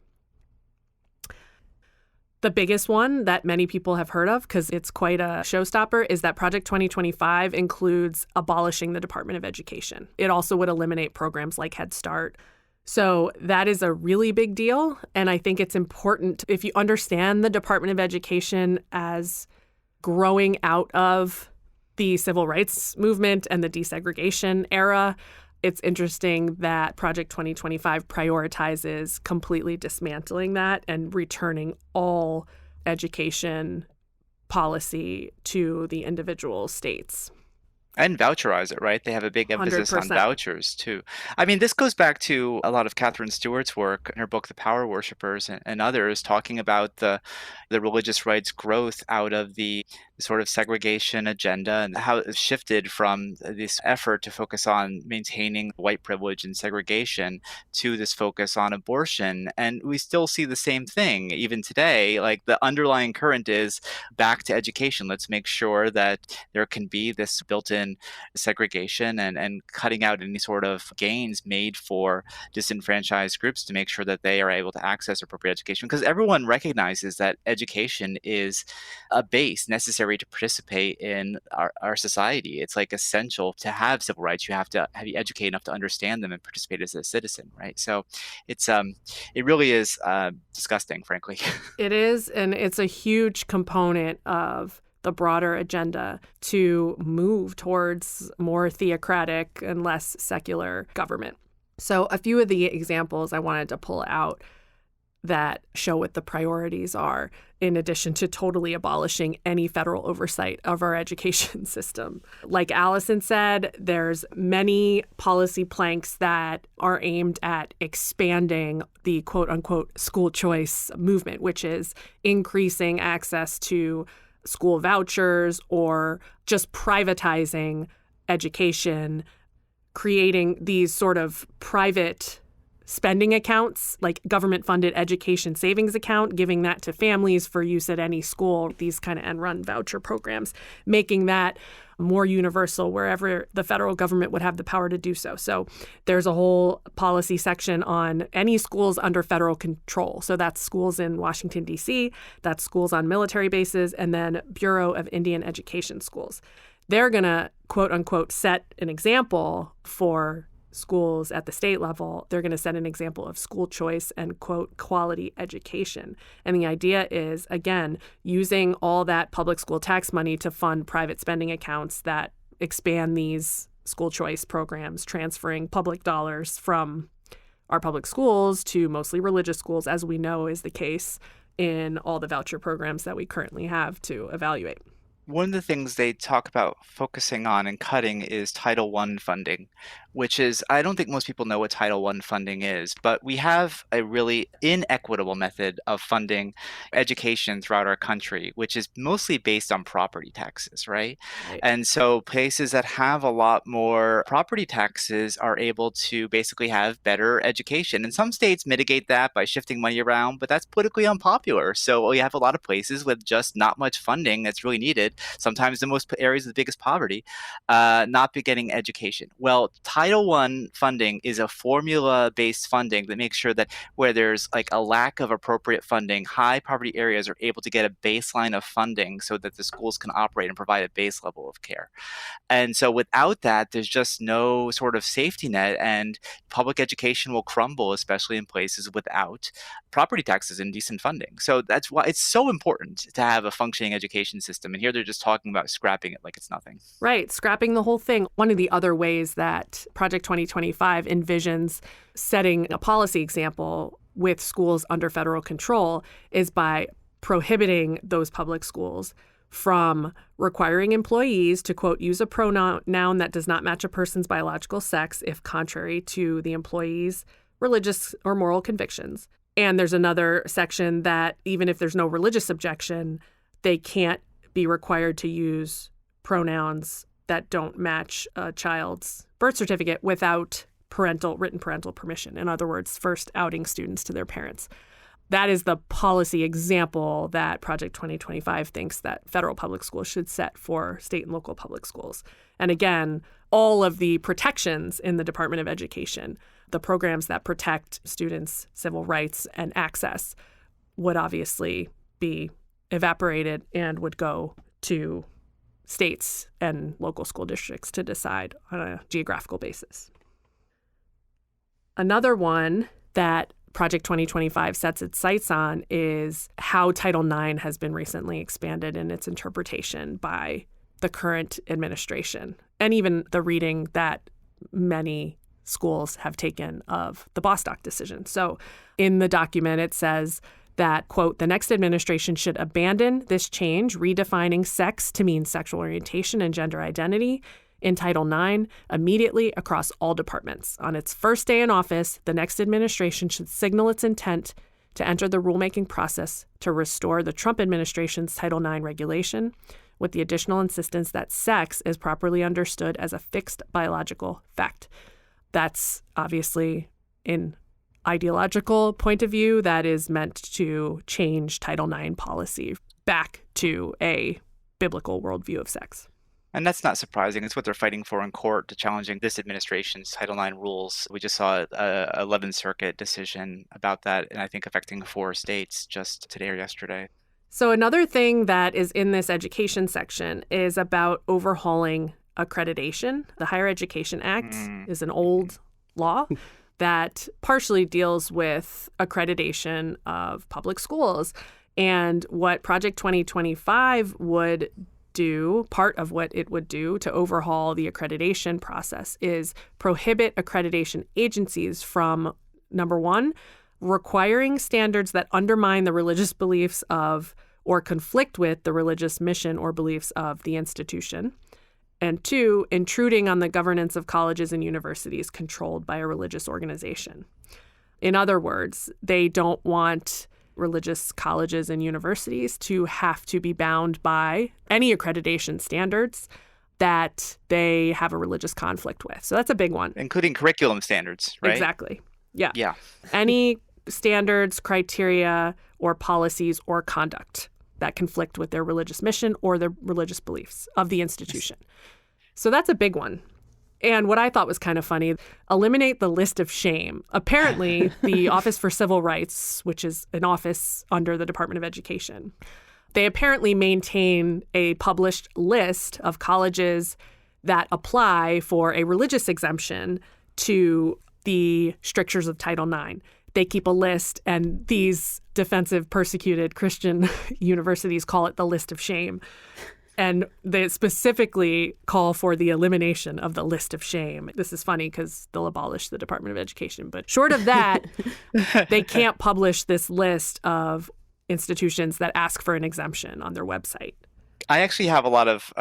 The biggest one that many people have heard of, because it's quite a showstopper, is that Project 2025 includes abolishing the Department of Education. It also would eliminate programs like Head Start. So that is a really big deal. And I think it's important if you understand the Department of Education as growing out of the civil rights movement and the desegregation era. It's interesting that Project 2025 prioritizes completely dismantling that and returning all education policy to the individual states. And voucherize it, right? They have a big emphasis 100%. on vouchers, too. I mean, this goes back to a lot of Catherine Stewart's work in her book, The Power Worshippers, and others, talking about the religious rights growth out of the sort of segregation agenda and how it shifted from this effort to focus on maintaining white privilege and segregation to this focus on abortion. And we still see the same thing even today. Like, the underlying current is back to education. Let's make sure that there can be this built-in segregation and cutting out any sort of gains made for disenfranchised groups to make sure that they are able to access appropriate education. Because everyone recognizes that education is a base necessary to participate in our society. It's like essential to have civil rights. You have to be educated enough to understand them and participate as a citizen, right? So it really is disgusting, frankly. It is, and it's a huge component of the broader agenda to move towards more theocratic and less secular government. So a few of the examples I wanted to pull out that show what the priorities are, in addition to totally abolishing any federal oversight of our education system. Like Alison said, there's many policy planks that are aimed at expanding the quote-unquote school choice movement, which is increasing access to school vouchers or just privatizing education, creating these sort of private spending accounts, like government-funded education savings account, giving that to families for use at any school, these kind of end-run voucher programs, making that more universal wherever the federal government would have the power to do so. So there's a whole policy section on any schools under federal control. So that's schools in Washington, D.C., that's schools on military bases, and then Bureau of Indian Education schools. They're going to, quote-unquote, set an example for schools at the state level. They're going to set an example of school choice and, quote, quality education. And the idea is, again, using all that public school tax money to fund private spending accounts that expand these school choice programs, transferring public dollars from our public schools to mostly religious schools, as we know is the case in all the voucher programs that we currently have to evaluate. One of the things they talk about focusing on and cutting is Title I funding, which is, I don't think most people know what Title I funding is, but we have a really inequitable method of funding education throughout our country, which is mostly based on property taxes, right? And so places that have a lot more property taxes are able to basically have better education. And some states mitigate that by shifting money around, but that's politically unpopular. So we have a lot of places with just not much funding that's really needed, sometimes the most areas of the biggest poverty, not be getting education. Well, Title I funding is a formula-based funding that makes sure that where there's like a lack of appropriate funding, high poverty areas are able to get a baseline of funding so that the schools can operate and provide a base level of care. And so without that, there's just no sort of safety net, and public education will crumble, especially in places without property taxes and decent funding. So that's why it's so important to have a functioning education system. And here they're just talking about scrapping it like it's nothing. Right, scrapping the whole thing. One of the other ways that Project 2025 envisions setting a policy example with schools under federal control is by prohibiting those public schools from requiring employees to, quote, use a pronoun that does not match a person's biological sex if contrary to the employee's religious or moral convictions. And there's another section that even if there's no religious objection, they can't be required to use pronouns that don't match a child's birth certificate without written parental permission. In other words, first outing students to their parents. That is the policy example that Project 2025 thinks that federal public schools should set for state and local public schools. And again, all of the protections in the Department of Education, the programs that protect students' civil rights and access, would obviously be evaporated and would go to states and local school districts to decide on a geographical basis. Another one that Project 2025 sets its sights on is how Title IX has been recently expanded in its interpretation by the current administration, and even the reading that many schools have taken of the Bostock decision. So in the document, it says that, quote, the next administration should abandon this change, redefining sex to mean sexual orientation and gender identity in Title IX immediately across all departments. On its first day in office, the next administration should signal its intent to enter the rulemaking process to restore the Trump administration's Title IX regulation, with the additional insistence that sex is properly understood as a fixed biological fact. That's obviously an ideological point of view that is meant to change Title IX policy back to a biblical worldview of sex. And that's not surprising. It's what they're fighting for in court, to challenging this administration's Title IX rules. We just saw a 11th Circuit decision about that, and I think affecting 4 states just today or yesterday. So another thing that is in this education section is about overhauling accreditation. The Higher Education Act is an old law that partially deals with accreditation of public schools. And what Project 2025 would do, part of what it would do to overhaul the accreditation process, is prohibit accreditation agencies from, number one, requiring standards that undermine the religious beliefs of or conflict with the religious mission or beliefs of the institution, and 2, intruding on the governance of colleges and universities controlled by a religious organization. In other words, they don't want religious colleges and universities to have to be bound by any accreditation standards that they have a religious conflict with. So that's a big one. Including curriculum standards, right? Exactly. Yeah. Yeah. Any standards, criteria, or policies or conduct that conflict with their religious mission or their religious beliefs of the institution. So that's a big one. And what I thought was kind of funny, eliminate the list of shame. Apparently, the Office for Civil Rights, which is an office under the Department of Education, they apparently maintain a published list of colleges that apply for a religious exemption to the strictures of Title IX. They keep a list, and these defensive, persecuted Christian universities call it the list of shame. And they specifically call for the elimination of the list of shame. This is funny because they'll abolish the Department of Education. But short of that, they can't publish this list of institutions that ask for an exemption on their website. I actually have a lot of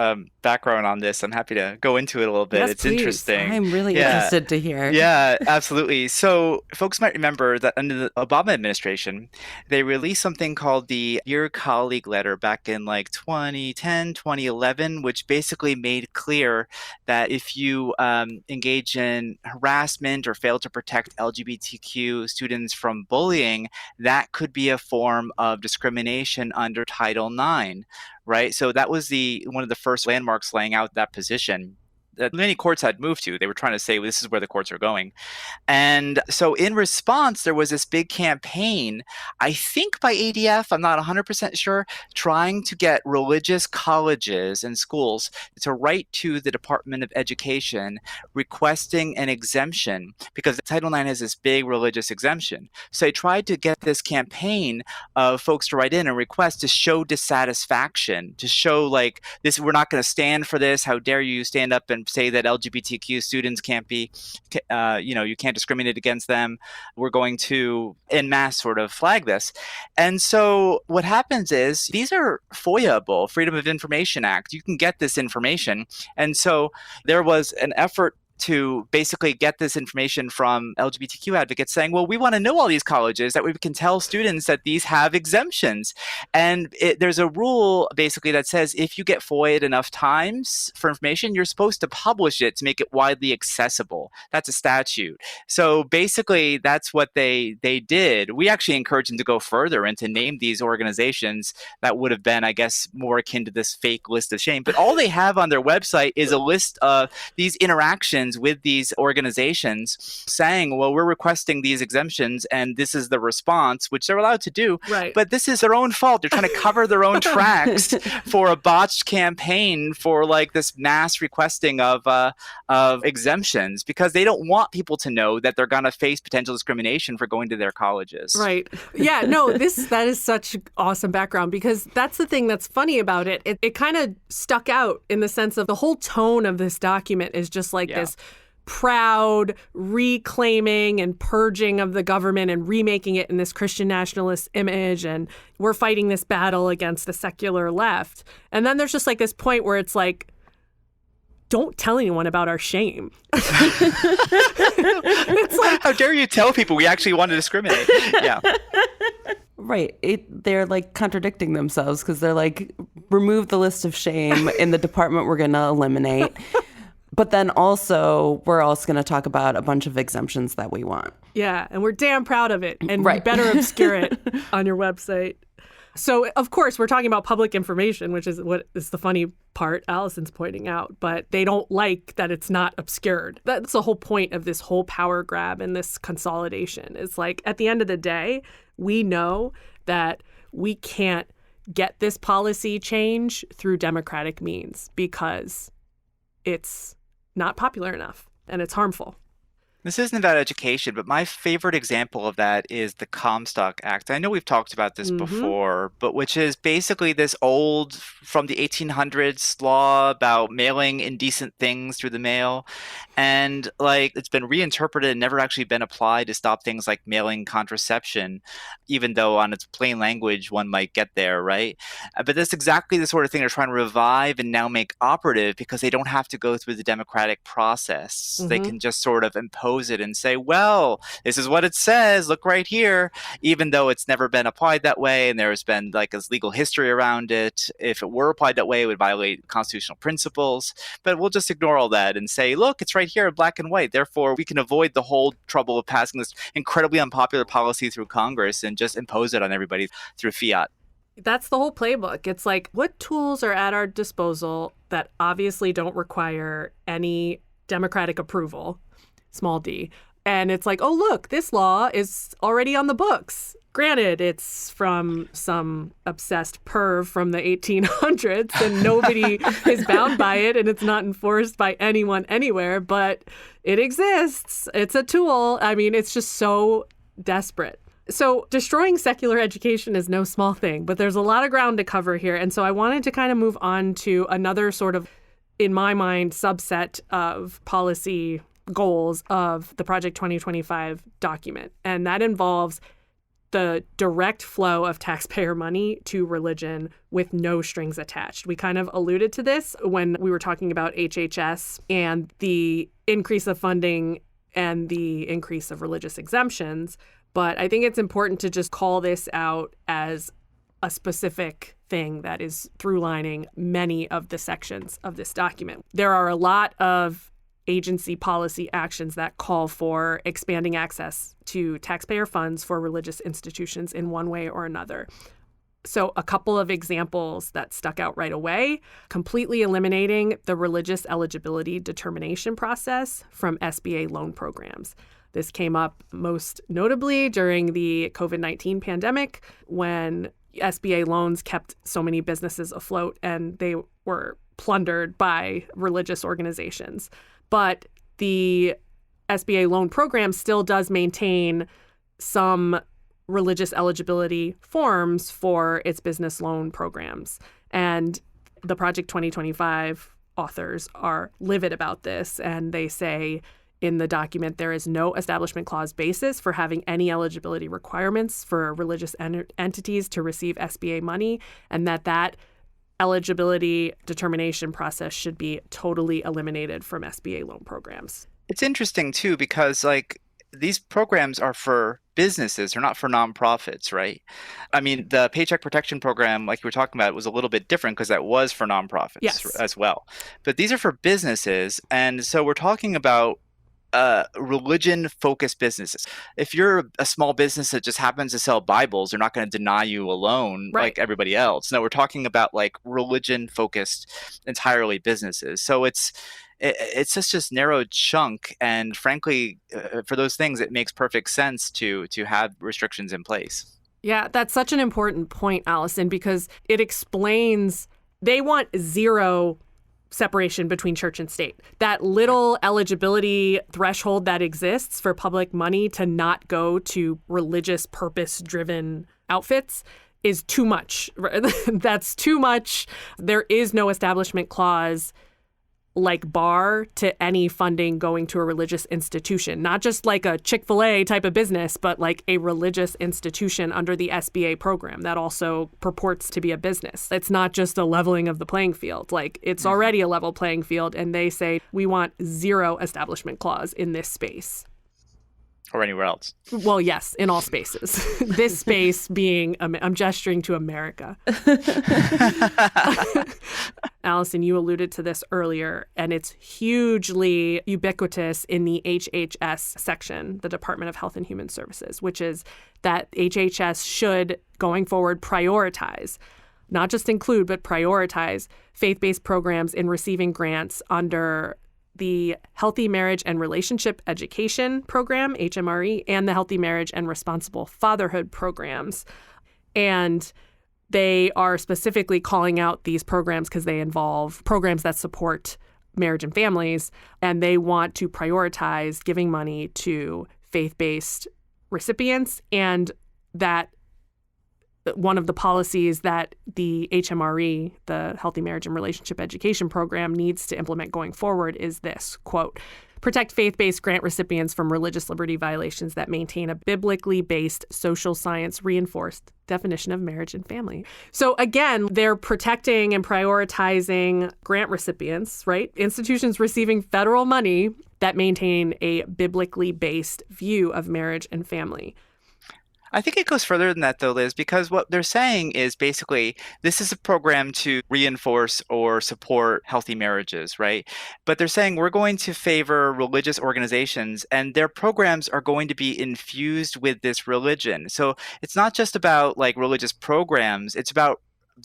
background on this. I'm happy to go into it a little bit. Yes, it's please. interesting. I'm really interested to hear. Yeah, absolutely. So folks might remember that under the Obama administration, they released something called the Dear Colleague Letter back in like 2010, 2011, which basically made clear that if you engage in harassment or fail to protect LGBTQ students from bullying, that could be a form of discrimination under Title IX. Right. So that was one of the first landmarks laying out that position that many courts had moved to. They were trying to say, well, this is where the courts are going. And so in response, there was this big campaign, I think by ADF, I'm not 100% sure, trying to get religious colleges and schools to write to the Department of Education requesting an exemption, because Title IX has this big religious exemption. So they tried to get this campaign of folks to write in and request to show dissatisfaction, to show like this, we're not going to stand for this. How dare you stand up and say that LGBTQ students can't be, you can't discriminate against them. We're going to en masse sort of flag this. And so what happens is these are FOIA-able, Freedom of Information Act. You can get this information. And so there was an effort to basically get this information from LGBTQ advocates saying, well, we want to know all these colleges that we can tell students that these have exemptions. And there's a rule basically that says if you get FOIA'd enough times for information, you're supposed to publish it to make it widely accessible. That's a statute. So basically, that's what they did. We actually encouraged them to go further and to name these organizations that would have been, I guess, more akin to this fake list of shame. But all they have on their website is a list of these interactions with these organizations saying, well, we're requesting these exemptions and this is the response, which they're allowed to do. Right. But this is their own fault. They're trying to cover their own tracks for a botched campaign for like this mass requesting of exemptions, because they don't want people to know that they're going to face potential discrimination for going to their colleges. Right. Yeah, no, that is such awesome background, because that's the thing that's funny about it. It kind of stuck out in the sense of the whole tone of this document is just like this proud reclaiming and purging of the government and remaking it in this Christian nationalist image. And we're fighting this battle against the secular left. And then there's just like this point where it's like, don't tell anyone about our shame. It's like, how dare you tell people we actually want to discriminate? Yeah. Right. They're like contradicting themselves, because they're like, remove the list of shame in the department we're going to eliminate. But then also, we're also going to talk about a bunch of exemptions that we want. Yeah, and we're damn proud of it. And right. You better obscure it on your website. So, of course, we're talking about public information, which is what is the funny part Alison's pointing out. But they don't like that it's not obscured. That's the whole point of this whole power grab and this consolidation. It's like, at the end of the day, we know that we can't get this policy change through democratic means because it's not popular enough and it's harmful. This isn't about education, but my favorite example of that is the Comstock Act. I know we've talked about this before, but which is basically this old, from the 1800s law about mailing indecent things through the mail. And like, it's been reinterpreted and never actually been applied to stop things like mailing contraception, even though on its plain language, one might get there, right? But that's exactly the sort of thing they're trying to revive and now make operative, because they don't have to go through the democratic process. They can just sort of impose it and say, well, this is what it says, look right here, even though it's never been applied that way and there's been like a legal history around it. If it were applied that way, it would violate constitutional principles. But we'll just ignore all that and say, look, it's right here in black and white. Therefore, we can avoid the whole trouble of passing this incredibly unpopular policy through Congress and just impose it on everybody through fiat. That's the whole playbook. It's like, what tools are at our disposal that obviously don't require any democratic approval? Small d. And it's like, oh, look, this law is already on the books. Granted, it's from some obsessed perv from the 1800s and nobody is bound by it and it's not enforced by anyone anywhere, but it exists. It's a tool. I mean, it's just so desperate. So destroying secular education is no small thing, but there's a lot of ground to cover here. And so I wanted to kind of move on to another sort of, in my mind, subset of policy goals of the Project 2025 document. And that involves the direct flow of taxpayer money to religion with no strings attached. We kind of alluded to this when we were talking about HHS and the increase of funding and the increase of religious exemptions. But I think it's important to just call this out as a specific thing that is throughlining many of the sections of this document. There are a lot of agency policy actions that call for expanding access to taxpayer funds for religious institutions in one way or another. So a couple of examples that stuck out right away: completely eliminating the religious eligibility determination process from SBA loan programs. This came up most notably during the COVID-19 pandemic, when SBA loans kept so many businesses afloat and they were plundered by religious organizations. But the SBA loan program still does maintain some religious eligibility forms for its business loan programs. And the Project 2025 authors are livid about this, and they say in the document there is no Establishment Clause basis for having any eligibility requirements for religious entities to receive SBA money, and that eligibility determination process should be totally eliminated from SBA loan programs. It's interesting too, because like these programs are for businesses, they're not for nonprofits, right? I mean, the Paycheck Protection Program, like you were talking about, was a little bit different because that was for nonprofits Yes. as well. But these are for businesses. And so we're talking about religion-focused businesses. If you're a small business that just happens to sell Bibles, they're not going to deny you a loan like everybody else. No, we're talking about like religion-focused entirely businesses. So it's just this narrow chunk, and frankly, for those things, it makes perfect sense to have restrictions in place. Yeah, that's such an important point, Alison, because it explains they want zero separation between church and state. That little eligibility threshold that exists for public money to not go to religious purpose-driven outfits is too much. That's too much. There is no establishment clause like bar to any funding going to a religious institution, not just like a Chick-fil-A type of business, but like a religious institution under the SBA program that also purports to be a business. It's not just a leveling of the playing field. Like it's already a level playing field, and they say we want zero establishment clause in this space. Or anywhere else. Well, yes, in all spaces. This space being, I'm gesturing to America. Alison, you alluded to this earlier, and it's hugely ubiquitous in the HHS section, the Department of Health and Human Services, which is that HHS should, going forward, prioritize, not just include, but prioritize faith-based programs in receiving grants under the Healthy Marriage and Relationship Education Program, HMRE, and the Healthy Marriage and Responsible Fatherhood programs. And they are specifically calling out these programs because they involve programs that support marriage and families, and they want to prioritize giving money to faith-based recipients, and that one of the policies that the HMRE, the Healthy Marriage and Relationship Education Program, needs to implement going forward is this, quote, protect faith-based grant recipients from religious liberty violations that maintain a biblically based social science reinforced definition of marriage and family. So again, they're protecting and prioritizing grant recipients, right? Institutions receiving federal money that maintain a biblically based view of marriage and family. I think it goes further than that, though, Liz, because what they're saying is basically this is a program to reinforce or support healthy marriages, right? But they're saying we're going to favor religious organizations, and their programs are going to be infused with this religion. So it's not just about like religious programs, it's about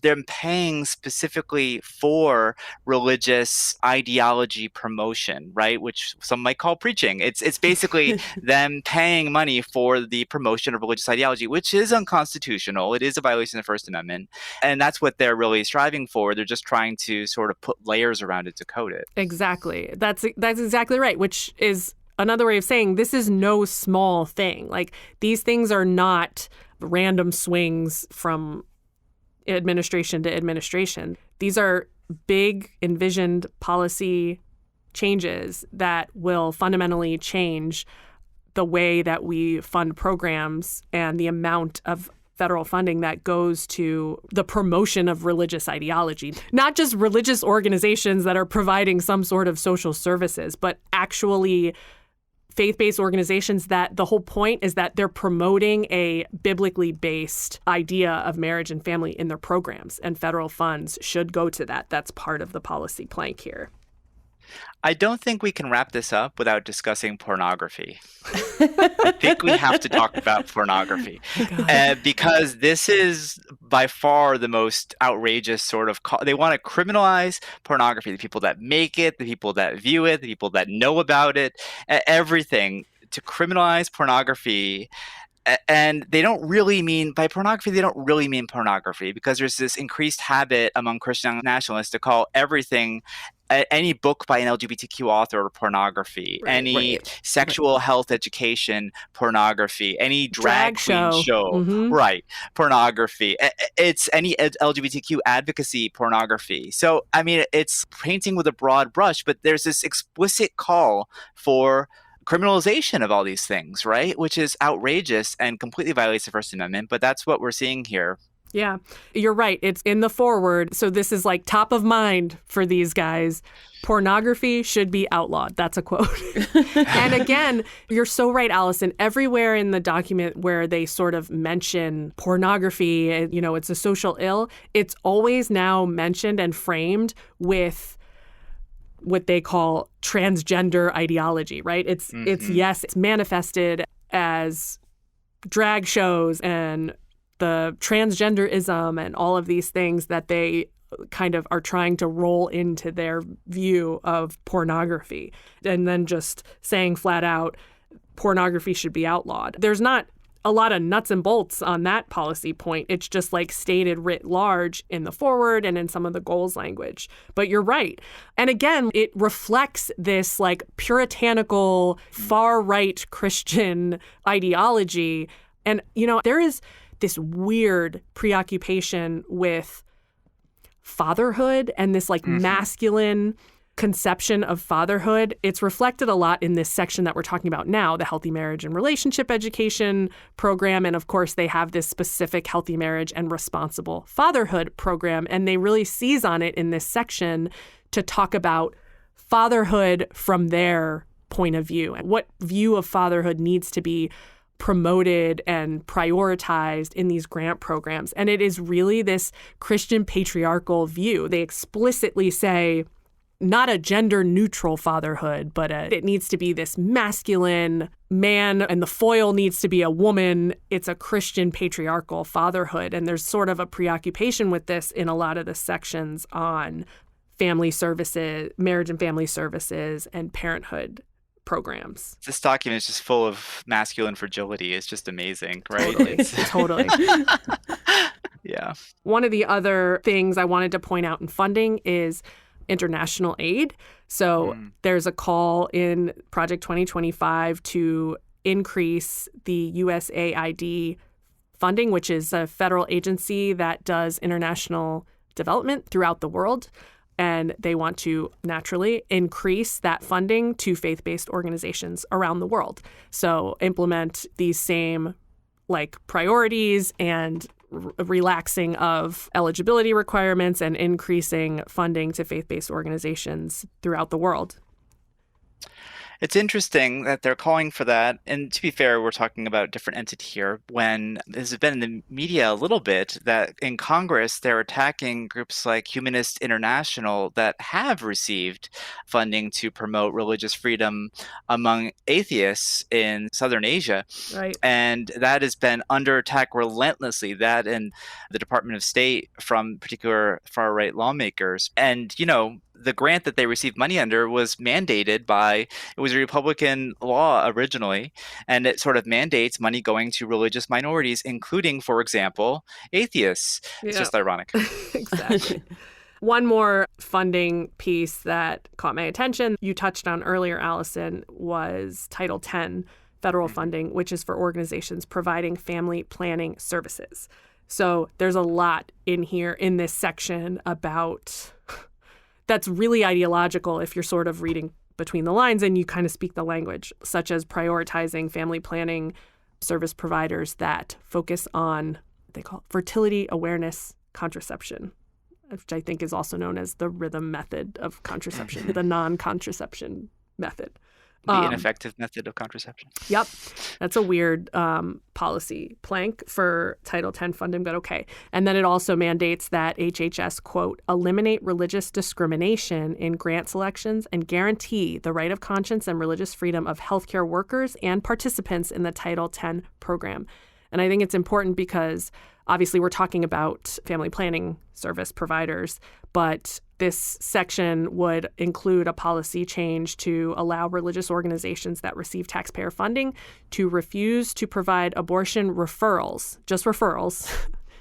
them paying specifically for religious ideology promotion, right? Which some might call preaching. It's basically them paying money for the promotion of religious ideology, which is unconstitutional. It is a violation of the First Amendment. And that's what they're really striving for. They're just trying to sort of put layers around it to code it. Exactly. That's exactly right, which is another way of saying this is no small thing. Like these things are not random swings from administration to administration. These are big envisioned policy changes that will fundamentally change the way that we fund programs and the amount of federal funding that goes to the promotion of religious ideology. Not just religious organizations that are providing some sort of social services, but actually faith-based organizations that the whole point is that they're promoting a biblically based idea of marriage and family in their programs, and federal funds should go to that. That's part of the policy plank here. I don't think we can wrap this up without discussing pornography. I think we have to talk about pornography because this is by far the most outrageous sort of they want to criminalize pornography, the people that make it, the people that view it, the people that know about it, everything to criminalize pornography. And they don't really mean by pornography, they don't really mean pornography, because there's this increased habit among Christian nationalists to call everything, any book by an LGBTQ author, pornography, any sexual health education, pornography, any drag queen show, right, pornography. It's any LGBTQ advocacy, pornography. So, I mean, it's painting with a broad brush, but there's this explicit call for criminalization of all these things, right? Which is outrageous and completely violates the First Amendment, but that's what we're seeing here. Yeah, you're right. It's in the foreword. So this is like top of mind for these guys. Pornography should be outlawed. That's a quote. And again, you're so right, Alison. Everywhere in the document where they sort of mention pornography, you know, it's a social ill, it's always now mentioned and framed with what they call transgender ideology, right? It's manifested as drag shows and the transgenderism and all of these things that they kind of are trying to roll into their view of pornography, and then just saying flat out pornography should be outlawed. There's not a lot of nuts and bolts on that policy point. It's just like stated writ large in the foreword and in some of the goals language. But you're right. And again, it reflects this like puritanical, far-right Christian ideology. And, you know, there is this weird preoccupation with fatherhood and this like masculine conception of fatherhood. It's reflected a lot in this section that we're talking about now, the Healthy Marriage and Relationship Education program. And of course, they have this specific Healthy Marriage and Responsible Fatherhood program. And they really seize on it in this section to talk about fatherhood from their point of view and what view of fatherhood needs to be promoted and prioritized in these grant programs. And it is really this Christian patriarchal view. They explicitly say not a gender neutral fatherhood, but it needs to be this masculine man and the foil needs to be a woman. It's a Christian patriarchal fatherhood. And there's sort of a preoccupation with this in a lot of the sections on family services, marriage and family services, and parenthood programs. This document is just full of masculine fragility. It's just amazing, right? Totally. Yeah. One of the other things I wanted to point out in funding is international aid. So there's a call in Project 2025 to increase the USAID funding, which is a federal agency that does international development throughout the world. And they want to naturally increase that funding to faith-based organizations around the world. So implement these same like priorities and relaxing of eligibility requirements and increasing funding to faith-based organizations throughout the world. It's interesting that they're calling for that. And to be fair, we're talking about a different entity here. When this has been in the media a little bit, that in Congress, they're attacking groups like Humanist International that have received funding to promote religious freedom among atheists in Southern Asia. Right. And that has been under attack relentlessly, that and the Department of State from particular far-right lawmakers. And, you know, the grant that they received money under was mandated by, it was a Republican law originally, and it sort of mandates money going to religious minorities, including, for example, atheists. It's just ironic. Exactly. One more funding piece that caught my attention, you touched on earlier, Alison, was Title X federal funding, which is for organizations providing family planning services. So there's a lot in here in this section about that's really ideological if you're sort of reading between the lines and you kind of speak the language, such as prioritizing family planning service providers that focus on what they call fertility awareness contraception, which I think is also known as the rhythm method of contraception, the non-contraception method. The ineffective method of contraception. Yep. That's a weird policy plank for Title X funding, but okay. And then it also mandates that HHS, quote, eliminate religious discrimination in grant selections and guarantee the right of conscience and religious freedom of healthcare workers and participants in the Title X program. And I think it's important because obviously we're talking about family planning service providers, but this section would include a policy change to allow religious organizations that receive taxpayer funding to refuse to provide abortion referrals, just referrals,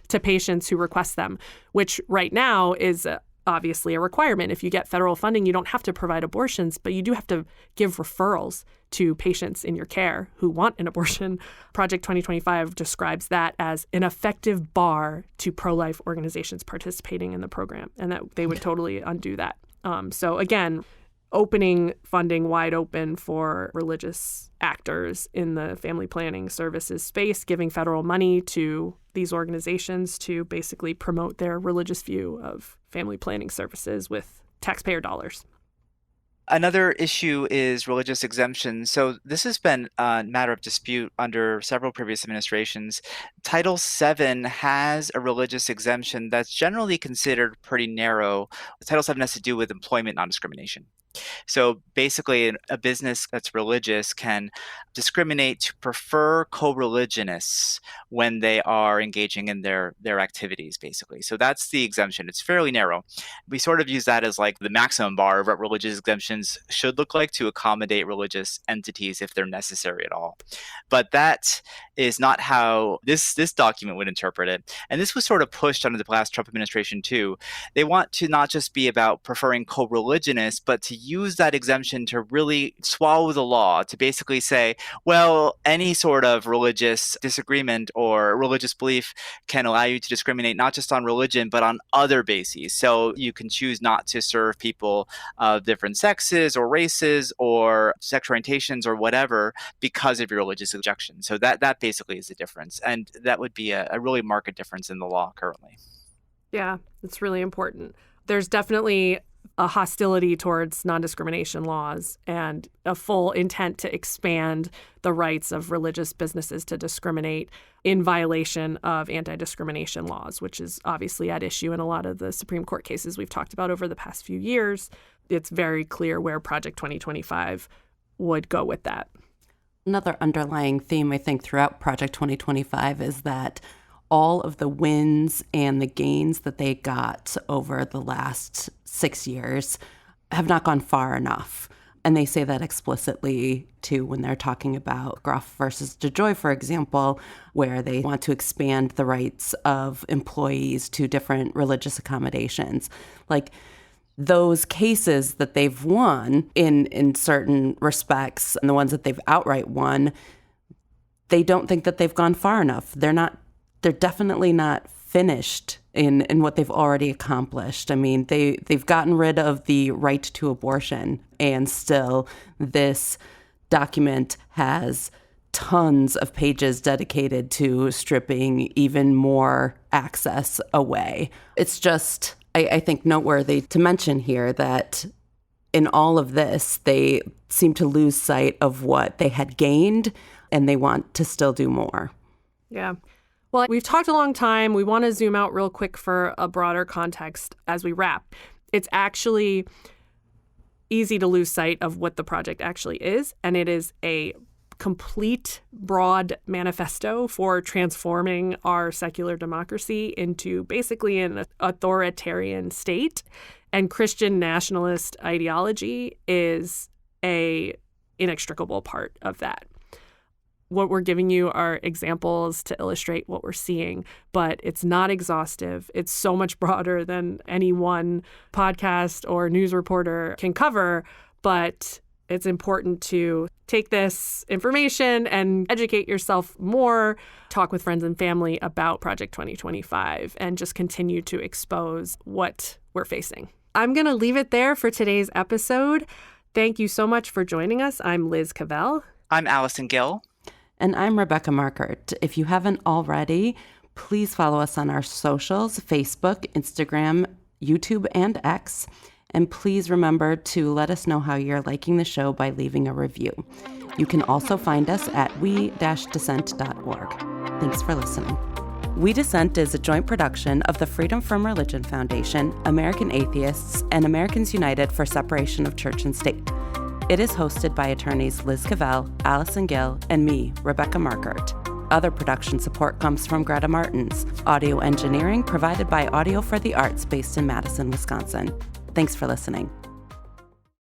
to patients who request them, which right now is obviously a requirement. If you get federal funding, you don't have to provide abortions, but you do have to give referrals to patients in your care who want an abortion. Project 2025 describes that as an effective bar to pro-life organizations participating in the program, and that they would totally undo that. So again, opening funding wide open for religious actors in the family planning services space, giving federal money to these organizations to basically promote their religious view of family planning services with taxpayer dollars. Another issue is religious exemptions. So this has been a matter of dispute under several previous administrations. Title VII has a religious exemption that's generally considered pretty narrow. Title VII has to do with employment non-discrimination. So basically, a business that's religious can discriminate to prefer co-religionists when they are engaging in their activities, basically. So that's the exemption. It's fairly narrow. We sort of use that as like the maximum bar of what religious exemptions should look like to accommodate religious entities if they're necessary at all. But that is not how this document would interpret it. And this was sort of pushed under the last Trump administration too. They want to not just be about preferring co-religionists, but to use that exemption to really swallow the law, to basically say, well, any sort of religious disagreement or religious belief can allow you to discriminate not just on religion, but on other bases. So you can choose not to serve people of different sexes or races or sexual orientations or whatever because of your religious objection. So that basically is the difference. And that would be a really marked difference in the law currently. Yeah, it's really important. There's definitely a hostility towards non-discrimination laws and a full intent to expand the rights of religious businesses to discriminate in violation of anti-discrimination laws, which is obviously at issue in a lot of the Supreme Court cases we've talked about over the past few years. It's very clear where Project 2025 would go with that. Another underlying theme, I think, throughout Project 2025 is that all of the wins and the gains that they got over the last 6 years have not gone far enough. And they say that explicitly, too, when they're talking about Groff versus DeJoy, for example, where they want to expand the rights of employees to different religious accommodations. Like, those cases that they've won in certain respects, and the ones that they've outright won, they don't think that they've gone far enough. They're definitely not finished in what they've already accomplished. I mean, they've gotten rid of the right to abortion, and still this document has tons of pages dedicated to stripping even more access away. It's just, I think, noteworthy to mention here that in all of this, they seem to lose sight of what they had gained, and they want to still do more. Yeah. Well, we've talked a long time. We want to zoom out real quick for a broader context as we wrap. It's actually easy to lose sight of what the project actually is, and it is a complete, broad manifesto for transforming our secular democracy into basically an authoritarian state. And Christian nationalist ideology is an inextricable part of that. What we're giving you are examples to illustrate what we're seeing, but it's not exhaustive. It's so much broader than any one podcast or news reporter can cover, but it's important to take this information and educate yourself more, talk with friends and family about Project 2025, and just continue to expose what we're facing. I'm going to leave it there for today's episode. Thank you so much for joining us. I'm Liz Cavell. I'm Alison Gill. And I'm Rebecca Markert. If you haven't already, please follow us on our socials, Facebook, Instagram, YouTube, and X. And please remember to let us know how you're liking the show by leaving a review. You can also find us at we-dissent.org. Thanks for listening. We Dissent is a joint production of the Freedom from Religion Foundation, American Atheists, and Americans United for Separation of Church and State. It is hosted by attorneys Liz Cavell, Alison Gill, and me, Rebecca Markert. Other production support comes from Greta Martins. Audio engineering provided by Audio for the Arts based in Madison, Wisconsin. Thanks for listening.